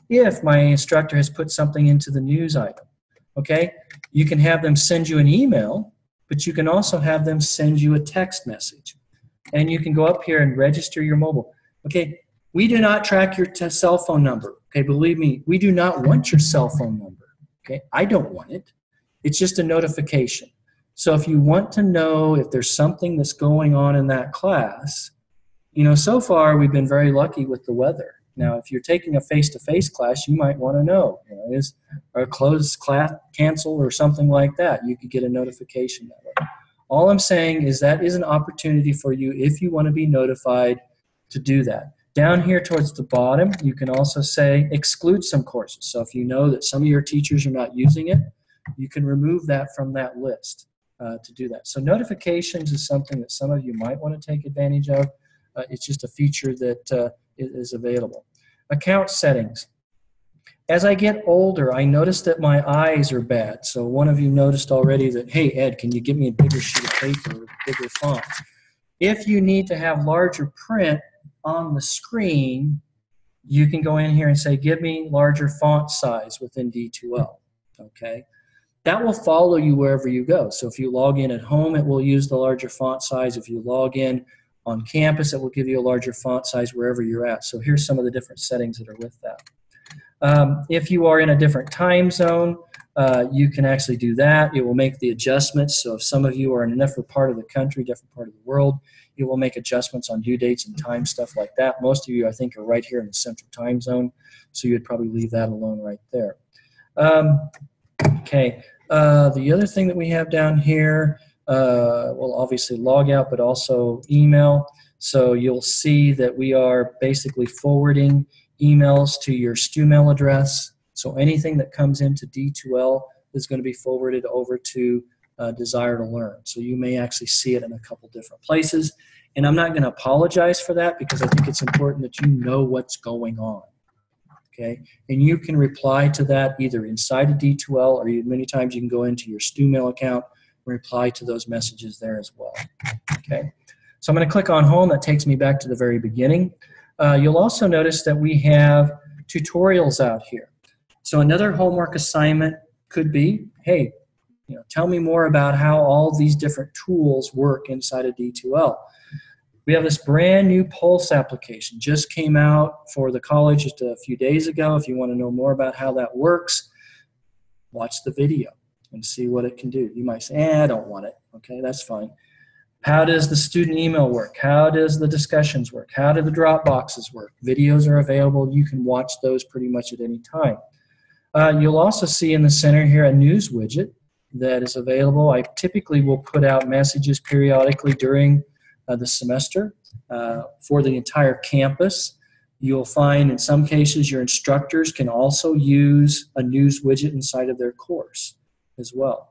if my instructor has put something into the news item, okay, you can have them send you an email, but you can also have them send you a text message. And you can go up here and register your mobile. Okay, we do not track your cell phone number. Okay, believe me, we do not want your cell phone number. Okay, I don't want it. It's just a notification. So if you want to know if there's something that's going on in that class, you know, so far we've been very lucky with the weather. Now, if you're taking a face-to-face class, you might want to know, you know, is a closed class canceled or something like that? You could get a notification that way. All I'm saying is that is an opportunity for you if you want to be notified to do that. Down here towards the bottom, you can also say exclude some courses. So if you know that some of your teachers are not using it, you can remove that from that list to do that. So notifications is something that some of you might want to take advantage of. It's just a feature that is available. Account settings. As I get older, I notice that my eyes are bad. So one of you noticed already that, hey, Ed, can you give me a bigger sheet of paper with bigger font? If you need to have larger print on the screen, you can go in here and say, give me larger font size within D2L, okay? That will follow you wherever you go. So if you log in at home, it will use the larger font size. If you log in on campus, it will give you a larger font size wherever you're at. So here's some of the different settings that are with that. If you are in a different time zone, you can actually do that. It will make the adjustments. So if some of you are in a different part of the country, different part of the world, it will make adjustments on due dates and time, stuff like that. Most of you, I think, are right here in the central time zone, so you'd probably leave that alone right there. Okay, the other thing that we have down here, well, obviously log out, but also email. So you'll see that we are basically forwarding emails to your StuMail address. So anything that comes into D2L is going to be forwarded over to Desire to Learn. So you may actually see it in a couple different places. And I'm not going to apologize for that because I think it's important that you know what's going on. Okay, and you can reply to that either inside of D2L or many times you can go into your StuMail account and reply to those messages there as well. Okay, so I'm going to click on Home. That takes me back to the very beginning. You'll also notice that we have tutorials out here. So another homework assignment could be, hey, you know, tell me more about how all these different tools work inside of D2L. We have this brand new Pulse application, just came out for the college just a few days ago. If you want to know more about how that works, watch the video and see what it can do. You might say, I don't want it. Okay, that's fine. How does the student email work? How does the discussions work? How do the drop boxes work? Videos are available. You can watch those pretty much at any time. You'll also see in the center here a news widget that is available. I typically will put out messages periodically during the semester for the entire campus. You'll find in some cases your instructors can also use a news widget inside of their course as well.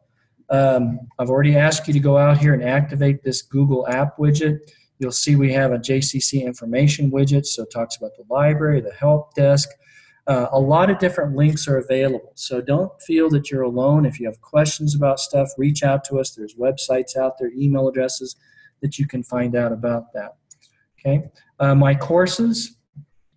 I've already asked you to go out here and activate this Google app widget. You'll see we have a JCCC information widget, so it talks about the library, the help desk. A lot of different links are available, so don't feel that you're alone. If you have questions about stuff, reach out to us. There's websites out there, email addresses that you can find out about that. Okay, my courses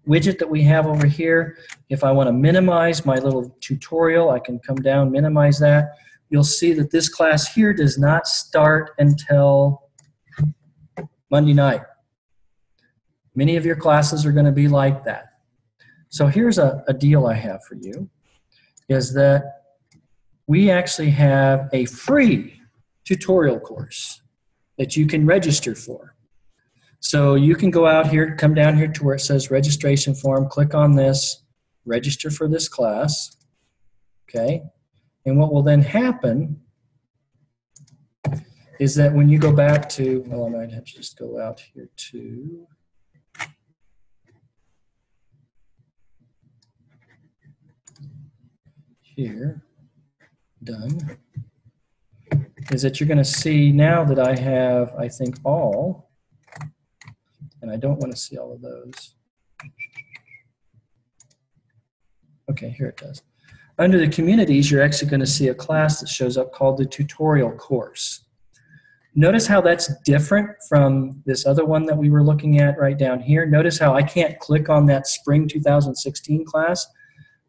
widget that we have over here, if I want to minimize my little tutorial, I can come down, minimize that. You'll see that this class here does not start until Monday night. Many of your classes are going to be like that. So here's a deal I have for you, is that we actually have a free tutorial course that you can register for. So you can go out here, come down here to where it says registration form, click on this, register for this class, okay? And what will then happen is that when you go back to, well, I might have to just go out here to, here, done, is that you're going to see now that I have, I think, all, and I don't want to see all of those. Okay, here it does. Under the communities, you're actually going to see a class that shows up called the tutorial course. Notice how that's different from this other one that we were looking at right down here. Notice how I can't click on that spring 2016 class,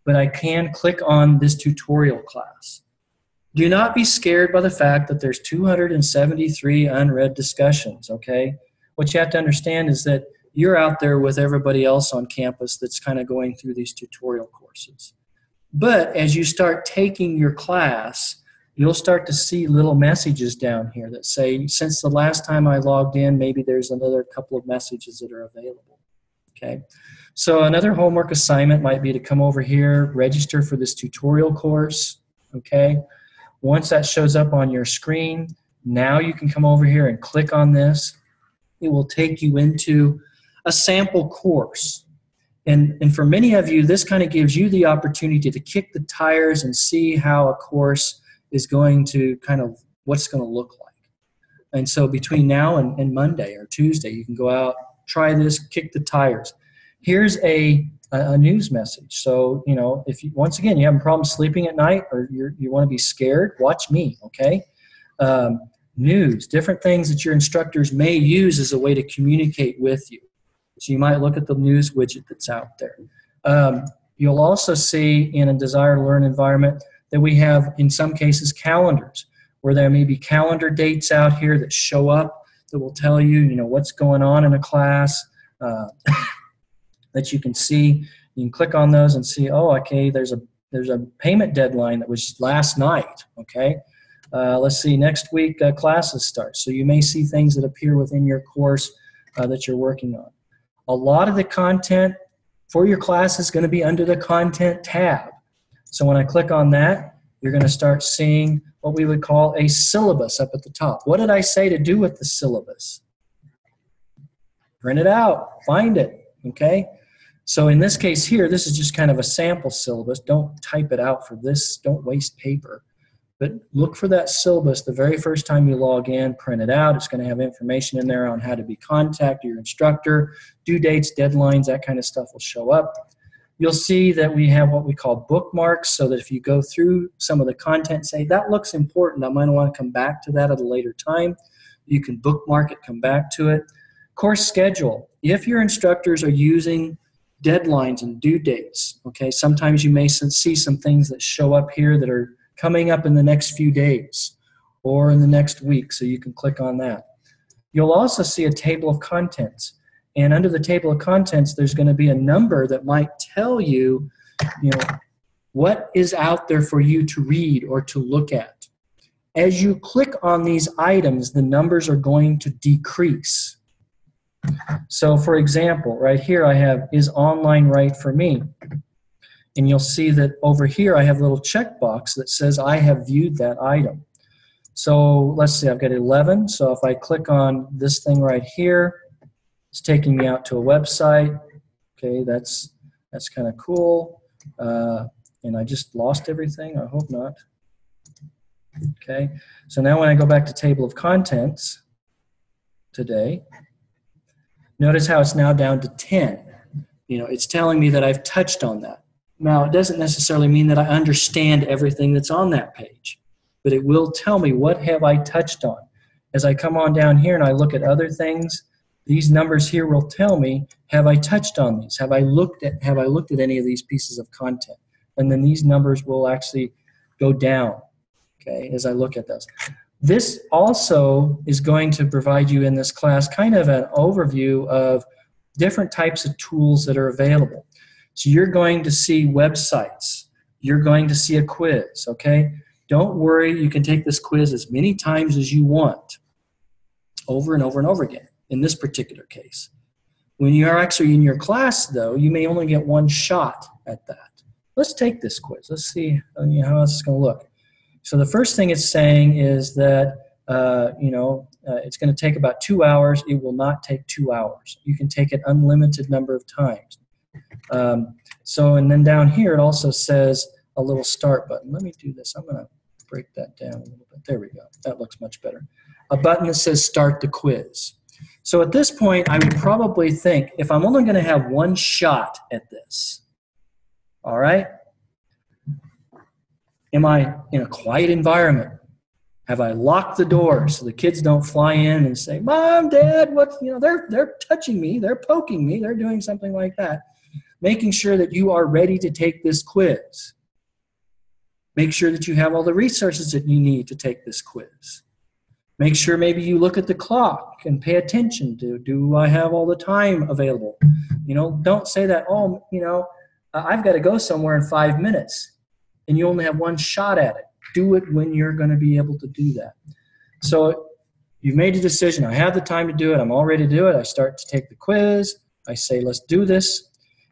but I can click on this tutorial class. Do not be scared by the fact that there's 273 unread discussions, okay? What you have to understand is that you're out there with everybody else on campus that's kind of going through these tutorial courses. But as you start taking your class, you'll start to see little messages down here that say, since the last time I logged in, maybe there's another couple of messages that are available, okay? So another homework assignment might be to come over here, register for this tutorial course, okay? Once that shows up on your screen, now you can come over here and click on this. It will take you into a sample course. And for many of you, this kind of gives you the opportunity to kick the tires and see how a course is going to kind of, what's going to look like. And so between now and Monday or Tuesday, you can go out, try this, kick the tires. Here's a news message. So, you know, if you, once again, you have a problem sleeping at night or you want to be scared, watch me, okay? News, different things that your instructors may use as a way to communicate with you. So you might look at the news widget that's out there. You'll also see in a Desire to Learn environment that we have, in some cases, calendars, where there may be calendar dates out here that show up that will tell you, you know, what's going on in a class that you can see. You can click on those and see, oh, okay, there's a payment deadline that was last night, okay? Let's see, next week classes start. So you may see things that appear within your course that you're working on. A lot of the content for your class is going to be under the Content tab. So when I click on that, you're going to start seeing what we would call a syllabus up at the top. What did I say to do with the syllabus? Print it out, find it, okay? So in this case here, this is just kind of a sample syllabus. Don't type it out for this. Don't waste paper. But look for that syllabus the very first time you log in, print it out. It's going to have information in there on how to contact your instructor, due dates, deadlines, that kind of stuff will show up. You'll see that we have what we call bookmarks, so that if you go through some of the content, say, that looks important, I might want to come back to that at a later time. You can bookmark it, come back to it. Course schedule. If your instructors are using deadlines and due dates, okay, sometimes you may see some things that show up here that are coming up in the next few days or in the next week, so you can click on that. You'll also see a table of contents, and under the table of contents there's going to be a number that might tell you, you know, what is out there for you to read or to look at. As you click on these items, the numbers are going to decrease. So for example, right here I have, is online right for me? And you'll see that over here I have a little checkbox that says I have viewed that item. So let's see, I've got 11. So if I click on this thing right here, it's taking me out to a website. Okay, that's kind of cool. And I just lost everything. I hope not. Okay, so now when I go back to table of contents today, notice how it's now down to 10. You know, it's telling me that I've touched on that. Now, it doesn't necessarily mean that I understand everything that's on that page, but it will tell me what have I touched on. As I come on down here and I look at other things, these numbers here will tell me, have I touched on these? Have I looked at any of these pieces of content? And then these numbers will actually go down, okay, as I look at those. This also is going to provide you in this class kind of an overview of different types of tools that are available. So you're going to see websites. You're going to see a quiz, okay? Don't worry, you can take this quiz as many times as you want, over and over and over again, in this particular case. When you are actually in your class, though, you may only get one shot at that. Let's take this quiz. Let's see how this is going to look. So the first thing it's saying is that, it's going to take about 2 hours. It will not take 2 hours. You can take it unlimited number of times. And then down here it also says a little start button. Let me do this. I'm going to break that down a little bit. There we go. That looks much better. A button that says start the quiz. So at this point, I would probably think, if I'm only going to have one shot at this, all right, am I in a quiet environment? Have I locked the door so the kids don't fly in and say, Mom, Dad, what, they're touching me, they're poking me, they're doing something like that. Making sure that you are ready to take this quiz. Make sure that you have all the resources that you need to take this quiz. Make sure maybe you look at the clock and pay attention to, do I have all the time available? Don't say that, I've got to go somewhere in 5 minutes and you only have one shot at it. Do it when you're going to be able to do that. So you've made a decision. I have the time to do it. I'm all ready to do it. I start to take the quiz. I say, let's do this.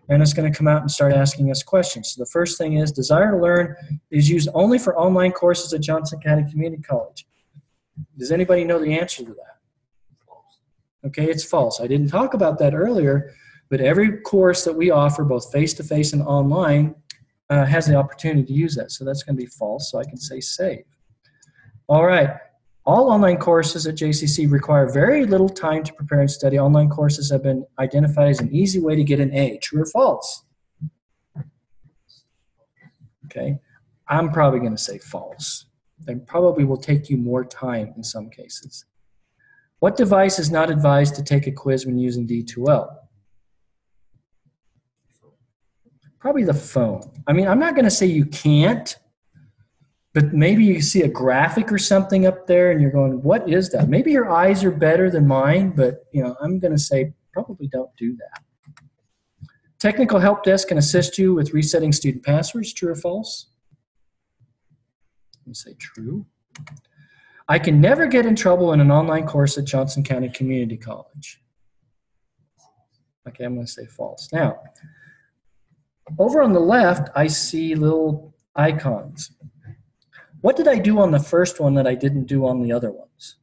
And it's going to come out and start asking us questions. So the first thing is, desire to learn is used only for online courses at Johnson County Community College. Does anybody know the answer to that? Okay, it's false. I didn't talk about that earlier, but every course that we offer, both face-to-face and online, has the opportunity to use that. So that's going to be false, so I can say save. All right. All online courses at JCC require very little time to prepare and study. Online courses have been identified as an easy way to get an A. True or false? Okay. I'm probably going to say false. They probably will take you more time in some cases. What device is not advised to take a quiz when using D2L? Probably the phone. I mean, I'm not going to say you can't, but maybe you see a graphic or something up there and you're going, what is that? Maybe your eyes are better than mine, but I'm going to say probably don't do that. Technical help desk can assist you with resetting student passwords. True or false? Let me say true. I can never get in trouble in an online course at Johnson County Community College. Okay, I'm going to say false. Now, over on the left, I see little icons. What did I do on the first one that I didn't do on the other ones?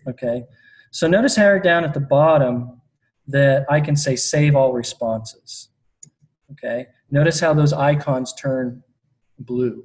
Okay, so notice how down at the bottom that I can say save all responses. Okay, notice how those icons turn blue.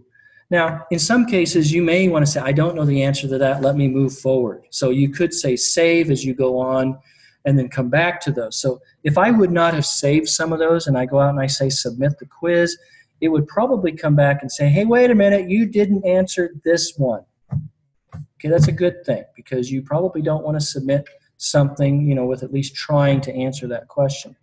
Now, in some cases, you may want to say, I don't know the answer to that, let me move forward. So you could say save as you go on and then come back to those. So if I would not have saved some of those and I go out and I say submit the quiz, it would probably come back and say, hey, wait a minute, you didn't answer this one. Okay, that's a good thing because you probably don't want to submit something, with at least trying to answer that question.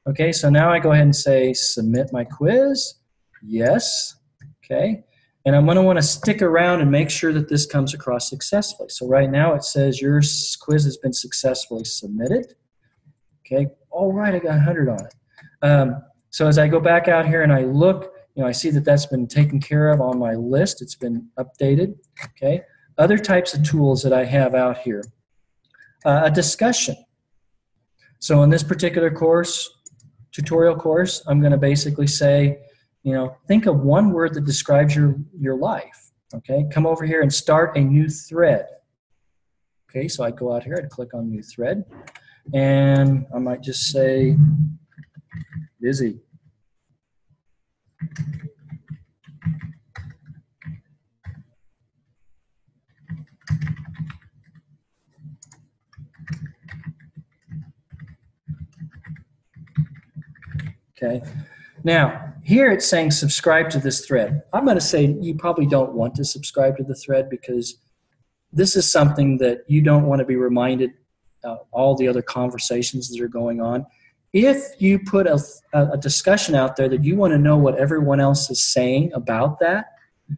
Okay, so now I go ahead and say submit my quiz. Yes. Okay. And I'm going to want to stick around and make sure that this comes across successfully. So right now it says your quiz has been successfully submitted. Okay. All right, I got 100 on it. So as I go back out here and I look, I see that that's been taken care of on my list. It's been updated. Okay. Other types of tools that I have out here. A discussion. So in this particular course, tutorial course, I'm going to basically say, think of one word that describes your life. Okay, come over here and start a new thread. Okay, so I go out here, I'd click on new thread, and I might just say busy. Okay. Now, here it's saying subscribe to this thread. I'm going to say you probably don't want to subscribe to the thread because this is something that you don't want to be reminded of all the other conversations that are going on. If you put a discussion out there that you want to know what everyone else is saying about that,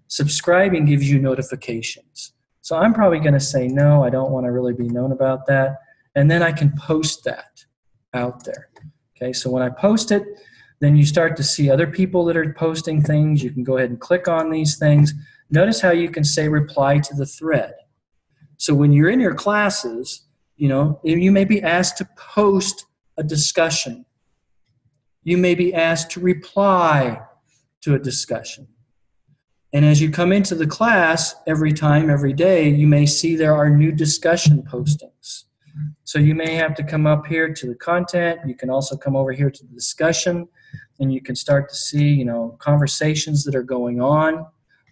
subscribing gives you notifications. So I'm probably going to say no, I don't want to really be known about that. And then I can post that out there. Okay, so when I post it, then you start to see other people that are posting things. You can go ahead and click on these things. Notice how you can say reply to the thread. So when you're in your classes, you may be asked to post a discussion. You may be asked to reply to a discussion. And as you come into the class every time, every day, you may see there are new discussion postings. So you may have to come up here to the content. You can also come over here to the discussion, and you can start to see, you know, conversations that are going on.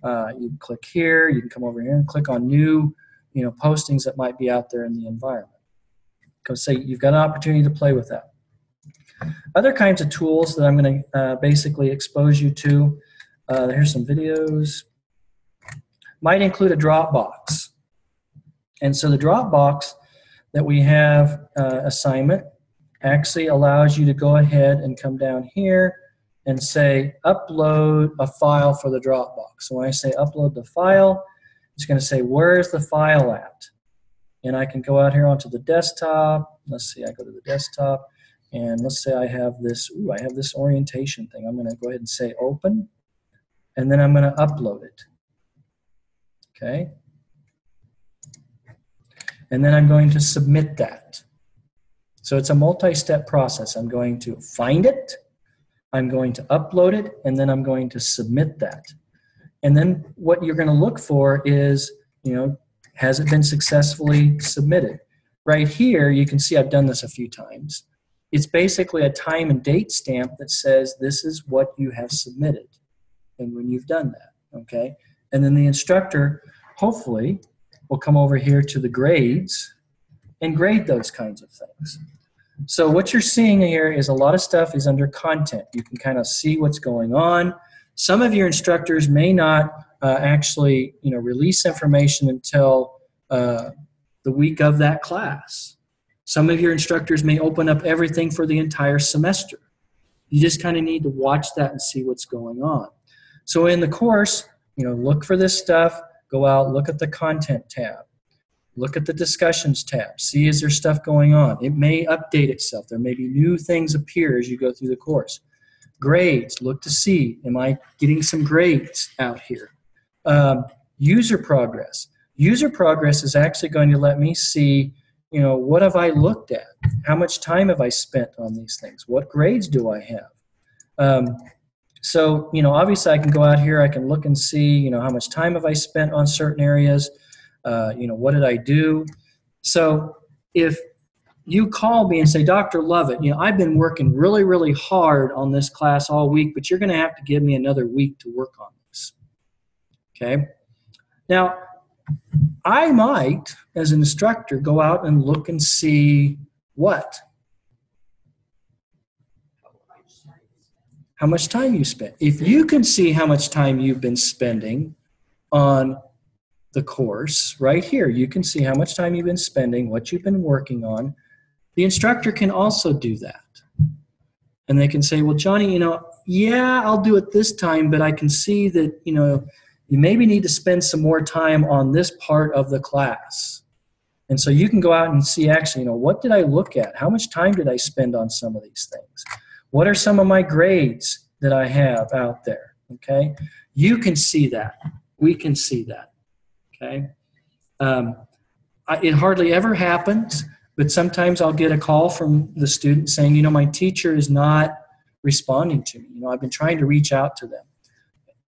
You can click here. You can come over here and click on new, you know, postings that might be out there in the environment. Because say you've got an opportunity to play with that. Other kinds of tools that I'm going to basically expose you to. Here's some videos. Might include a Dropbox. And so the Dropbox that we have assignment actually allows you to go ahead and come down here and say upload a file for the Dropbox. So when I say upload the file, it's going to say where's the file at? And I can go out here onto the desktop. Let's see, I go to the desktop, and let's say I have this, I have this orientation thing. I'm going to go ahead and say open, and then I'm going to upload it. Okay. And then I'm going to submit that. So it's a multi-step process. I'm going to find it, I'm going to upload it, and then I'm going to submit that. And then what you're going to look for is, you know, has it been successfully submitted? Right here, you can see I've done this a few times. It's basically a time and date stamp that says this is what you have submitted and when you've done that, okay? And then the instructor, hopefully, will come over here to the grades and grade those kinds of things. So what you're seeing here is a lot of stuff is under content. You can kind of see what's going on. Some of your instructors may not actually, you know, release information until the week of that class. Some of your instructors may open up everything for the entire semester. You just kind of need to watch that and see what's going on. So in the course, you know, look for this stuff, go out, look at the content tab, look at the discussions tab, see is there stuff going on. It may update itself. There may be new things appear as you go through the course. Grades, look to see, am I getting some grades out here? User progress. User progress is actually going to let me see, you know, what have I looked at? How much time have I spent on these things? What grades do I have? So, you know, obviously I can go out here, I can look and see, you know, how much time have I spent on certain areas? You know, what did I do? So if you call me and say, Dr. Lovett, you know, I've been working really, really hard on this class all week, but you're going to have to give me another week to work on this. Okay? Now, I might, as an instructor, go out and look and see what? How much time you spent. If you can see how much time you've been spending on the course, right here, you can see how much time you've been spending, what you've been working on. The instructor can also do that. And they can say, well, Johnny, you know, yeah, I'll do it this time, but I can see that, you know, you maybe need to spend some more time on this part of the class. And so you can go out and see actually, you know, what did I look at? How much time did I spend on some of these things? What are some of my grades that I have out there? Okay? You can see that. We can see that. Okay? It hardly ever happens, but sometimes I'll get a call from the student saying, you know, my teacher is not responding to me. You know, I've been trying to reach out to them.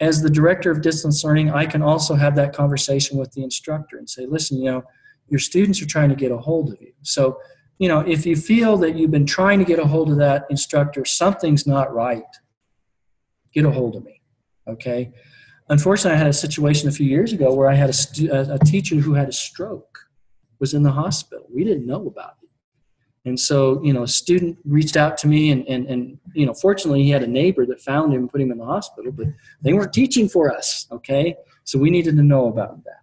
As the director of distance learning, I can also have that conversation with the instructor and say, listen, you know, your students are trying to get a hold of you. So, you know, if you feel that you've been trying to get a hold of that instructor, something's not right, get a hold of me, okay? Unfortunately, I had a situation a few years ago where I had a teacher who had a stroke, was in the hospital. We didn't know about it. And so, you know, a student reached out to me and you know, fortunately he had a neighbor that found him and put him in the hospital, but they weren't teaching for us, okay? So we needed to know about that.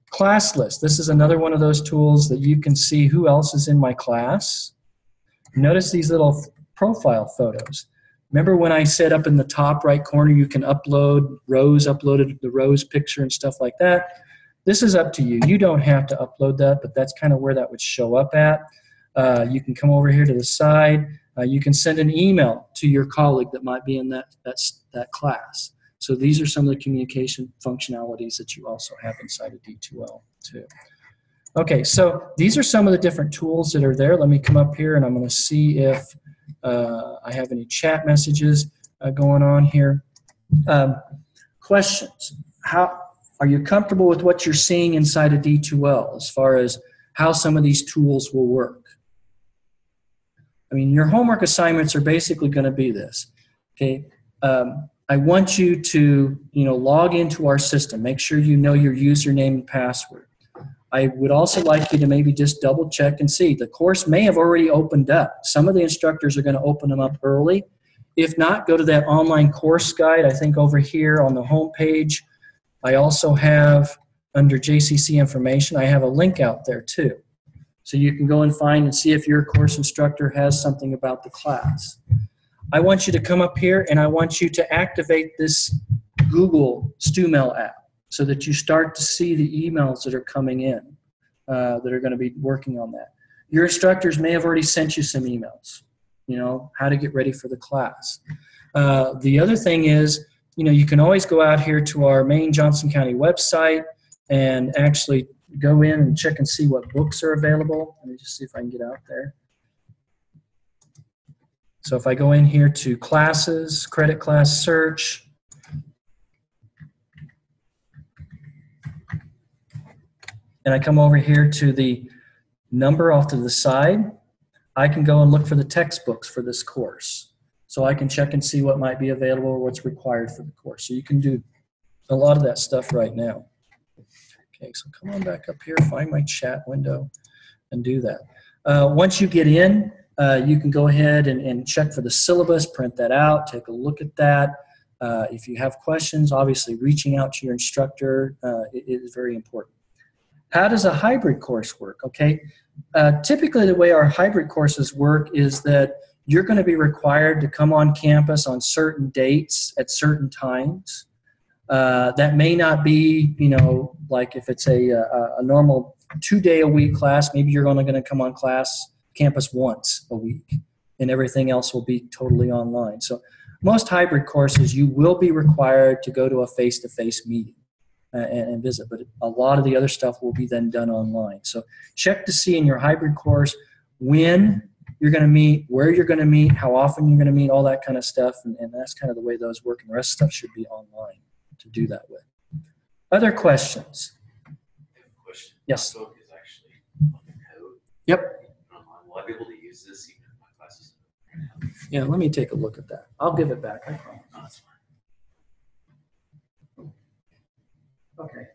Class list. This is another one of those tools that you can see who else is in my class. Notice these little profile photos. Remember when I said up in the top right corner you can upload Rose, uploaded the Rose picture and stuff like that? This is up to you. You don't have to upload that, but that's kind of where that would show up at. You can come over here to the side. You can send an email to your colleague that might be in that class. So these are some of the communication functionalities that you also have inside of D2L too. Okay, so these are some of the different tools that are there. Let me come up here and I'm going to see if I have any chat messages going on here. Questions. How are you comfortable with what you're seeing inside of D2L as far as how some of these tools will work. I mean, your homework assignments are basically going to be this. Okay, I want you to, log into our system. Make sure you know your username and password. I would also like you to maybe just double check and see. The course may have already opened up. Some of the instructors are going to open them up early. If not, go to that online course guide. I think over here on the home page, I also have, under JCC information, I have a link out there too. So you can go and find and see if your course instructor has something about the class. I want you to come up here and I want you to activate this Google StuMail app so that you start to see the emails that are coming in that are going to be working on that. Your instructors may have already sent you some emails, how to get ready for the class. The other thing is, you can always go out here to our main Johnson County website and actually go in and check and see what books are available. Let me just see if I can get out there. So if I go in here to classes, credit class search, and I come over here to the number off to the side, I can go and look for the textbooks for this course. So I can check and see what might be available or what's required for the course. So you can do a lot of that stuff right now. Okay, so come on back up here, find my chat window, and do that. Once you get in, you can go ahead and check for the syllabus, print that out, take a look at that. If you have questions, obviously reaching out to your instructor is very important. How does a hybrid course work? Okay, typically the way our hybrid courses work is that you're going to be required to come on campus on certain dates at certain times. That may not be, like if it's a normal 2-day-a-week class, maybe you're only going to come on campus once a week, and everything else will be totally online. So most hybrid courses, you will be required to go to a face-to-face meeting and visit, but a lot of the other stuff will be then done online. So check to see in your hybrid course when you're going to meet, where you're going to meet, how often you're going to meet, all that kind of stuff, and that's kind of the way those work, and the rest of the stuff should be online to do that with. Other questions? Question. Yes. My book is actually on the code. Yep. Will I be able to use this even in my classes? Yeah, let me take a look at that. I'll give it back, I promise. No, that's fine. Okay.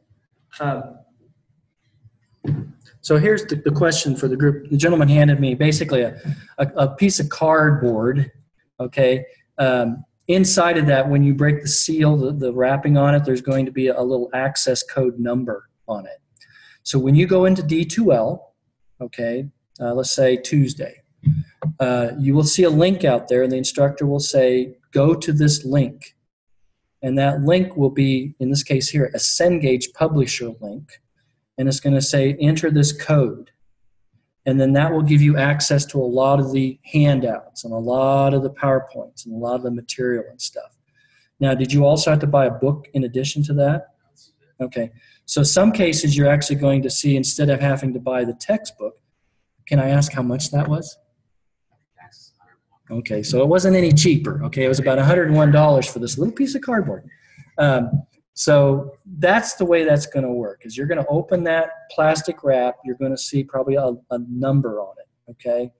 So here's the question for the group. The gentleman handed me basically a piece of cardboard, okay? Inside of that, when you break the seal, the wrapping on it, there's going to be a little access code number on it. So when you go into D2L, okay, let's say Tuesday, you will see a link out there, and the instructor will say, go to this link. And that link will be, in this case here, a Cengage publisher link. And it's going to say, enter this code. And then that will give you access to a lot of the handouts and a lot of the PowerPoints and a lot of the material and stuff. Now, did you also have to buy a book in addition to that? Okay. So some cases you're actually going to see, instead of having to buy the textbook, can I ask how much that was? Okay, so it wasn't any cheaper. Okay, it was about $101 for this little piece of cardboard. So that's the way that's going to work, is you're going to open that plastic wrap, you're going to see probably a number on it, okay?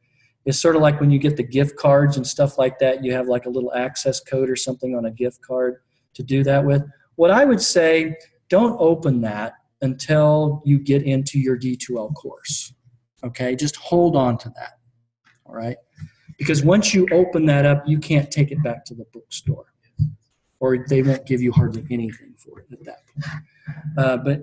It's sort of like when you get the gift cards and stuff like that, you have like a little access code or something on a gift card to do that with. What I would say, don't open that until you get into your D2L course, okay? Just hold on to that, all right? Because once you open that up, you can't take it back to the bookstore, or they won't give you hardly anything for it at that point. But,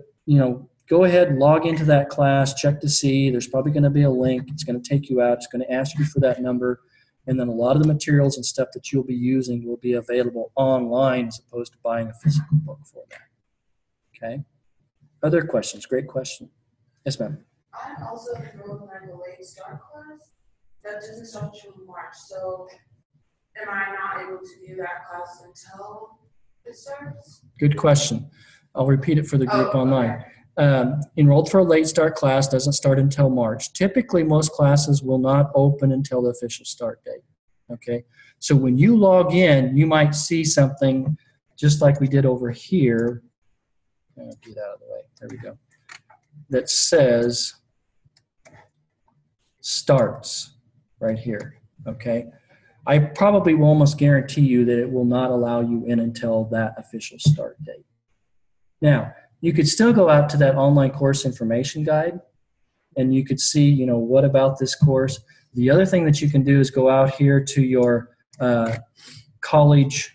go ahead and log into that class, check to see. There's probably going to be a link. It's going to take you out. It's going to ask you for that number. And then a lot of the materials and stuff that you'll be using will be available online as opposed to buying a physical book for that. Okay? Other questions? Great question. Yes, ma'am. I'm also enrolled in the late start class. That doesn't start until March. So am I not able to do that class until it starts? Good question. I'll repeat it for the group online. Okay. Enrolled for a late start class doesn't start until March. Typically, most classes will not open until the official start date. Okay, so when you log in, you might see something just like we did over here. Get out of the way. There we go. That says starts right here, okay? I probably will almost guarantee you that it will not allow you in until that official start date. Now, you could still go out to that online course information guide and you could see, you know, what about this course. The other thing that you can do is go out here to your college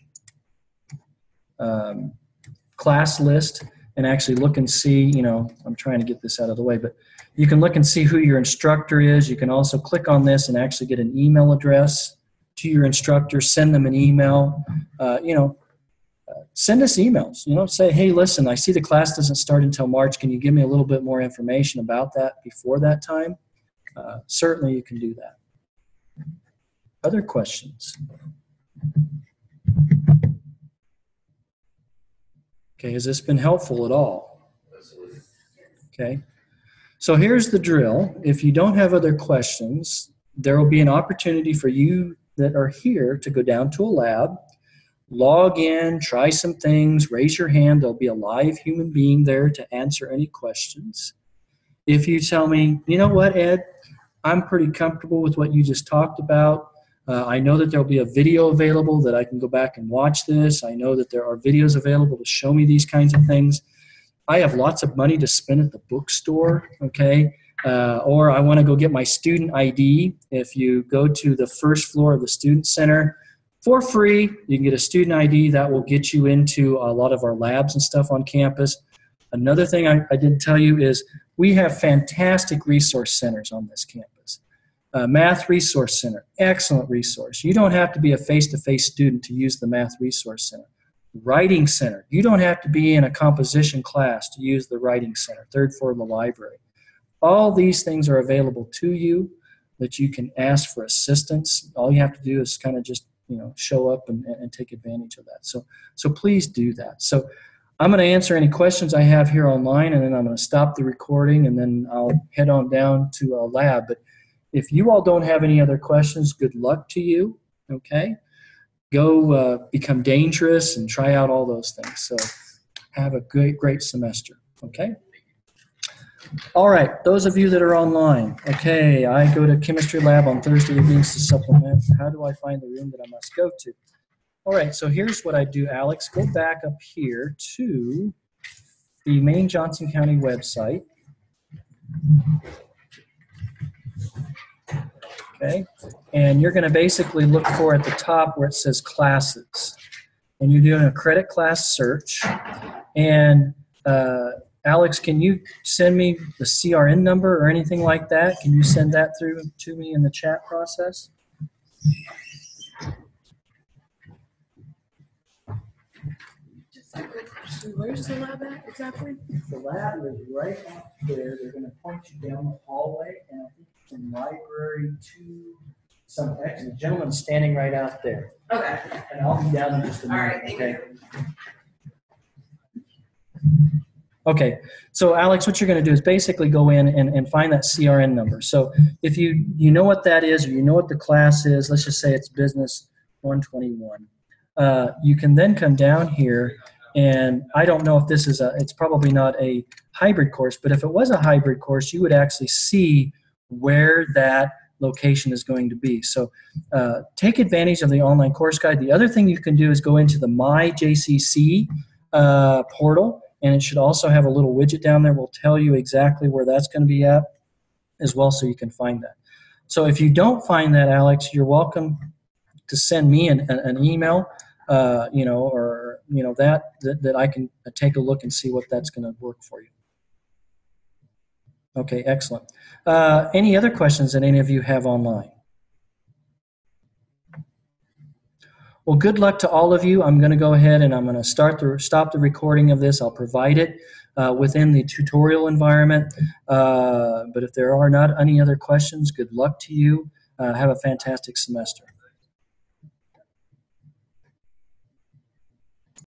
class list and actually look and see, you know, I'm trying to get this out of the way, but you can look and see who your instructor is. You can also click on this and actually get an email address to your instructor, send them an email, send us emails, you know, say, hey, listen, I see the class doesn't start until March. Can you give me a little bit more information about that before that time? Certainly you can do that. Other questions? Okay, has this been helpful at all? Absolutely. Okay, so here's the drill. If you don't have other questions, there will be an opportunity for you that are here to go down to a lab, log in, try some things, raise your hand. There'll be a live human being there to answer any questions. If you tell me, you know what, Ed, I'm pretty comfortable with what you just talked about. I know that there'll be a video available that I can go back and watch this. I know that there are videos available to show me these kinds of things. I have lots of money to spend at the bookstore, okay? Or I want to go get my student ID. If you go to the first floor of the Student Center, for free, you can get a student ID that will get you into a lot of our labs and stuff on campus. Another thing I didn't tell you is we have fantastic resource centers on this campus. Math Resource Center, excellent resource. You don't have to be a face-to-face student to use the Math Resource Center. Writing Center, you don't have to be in a composition class to use the Writing Center, third floor of the library. All these things are available to you that you can ask for assistance. All you have to do is kind of just, you know, show up and take advantage of that. So please do that. So I'm going to answer any questions I have here online, and then I'm going to stop the recording, and then I'll head on down to a lab. But if you all don't have any other questions, good luck to you, okay? Go become dangerous and try out all those things. So have a great semester, okay? All right, those of you that are online, okay, I go to chemistry lab on Thursday evenings to supplement. How do I find the room that I must go to? All right, so here's what I do, Alex. Go back up here to the main Johnson County website. Okay, and you're going to basically look for at the top where it says classes. And you're doing a credit class search. And Alex, can you send me the CRN number or anything like that? Can you send that through to me in the chat process? Just a quick question. Where's the lab at exactly? The lab is right up there. They're going to point you down the hallway, and I think it's in library 2. The gentleman's standing right out there. Okay. And I'll be down in just a minute. All right, thank you. Okay, so Alex, what you're going to do is basically go in and find that CRN number. So if you know what that is, or you know what the class is, let's just say it's Business 121. You can then come down here, and I don't know if this is it's probably not a hybrid course, but if it was a hybrid course, you would actually see where that location is going to be. So take advantage of the online course guide. The other thing you can do is go into the My JCCC portal, and it should also have a little widget down there. Will tell you exactly where that's going to be at as well, so you can find that. So if you don't find that, Alex, you're welcome to send me an email, that I can take a look and see what that's going to work for you. Okay, excellent. Any other questions that any of you have online? Well, good luck to all of you. I'm going to go ahead and I'm going to stop the recording of this. I'll provide it within the tutorial environment. But if there are not any other questions, good luck to you. Have a fantastic semester.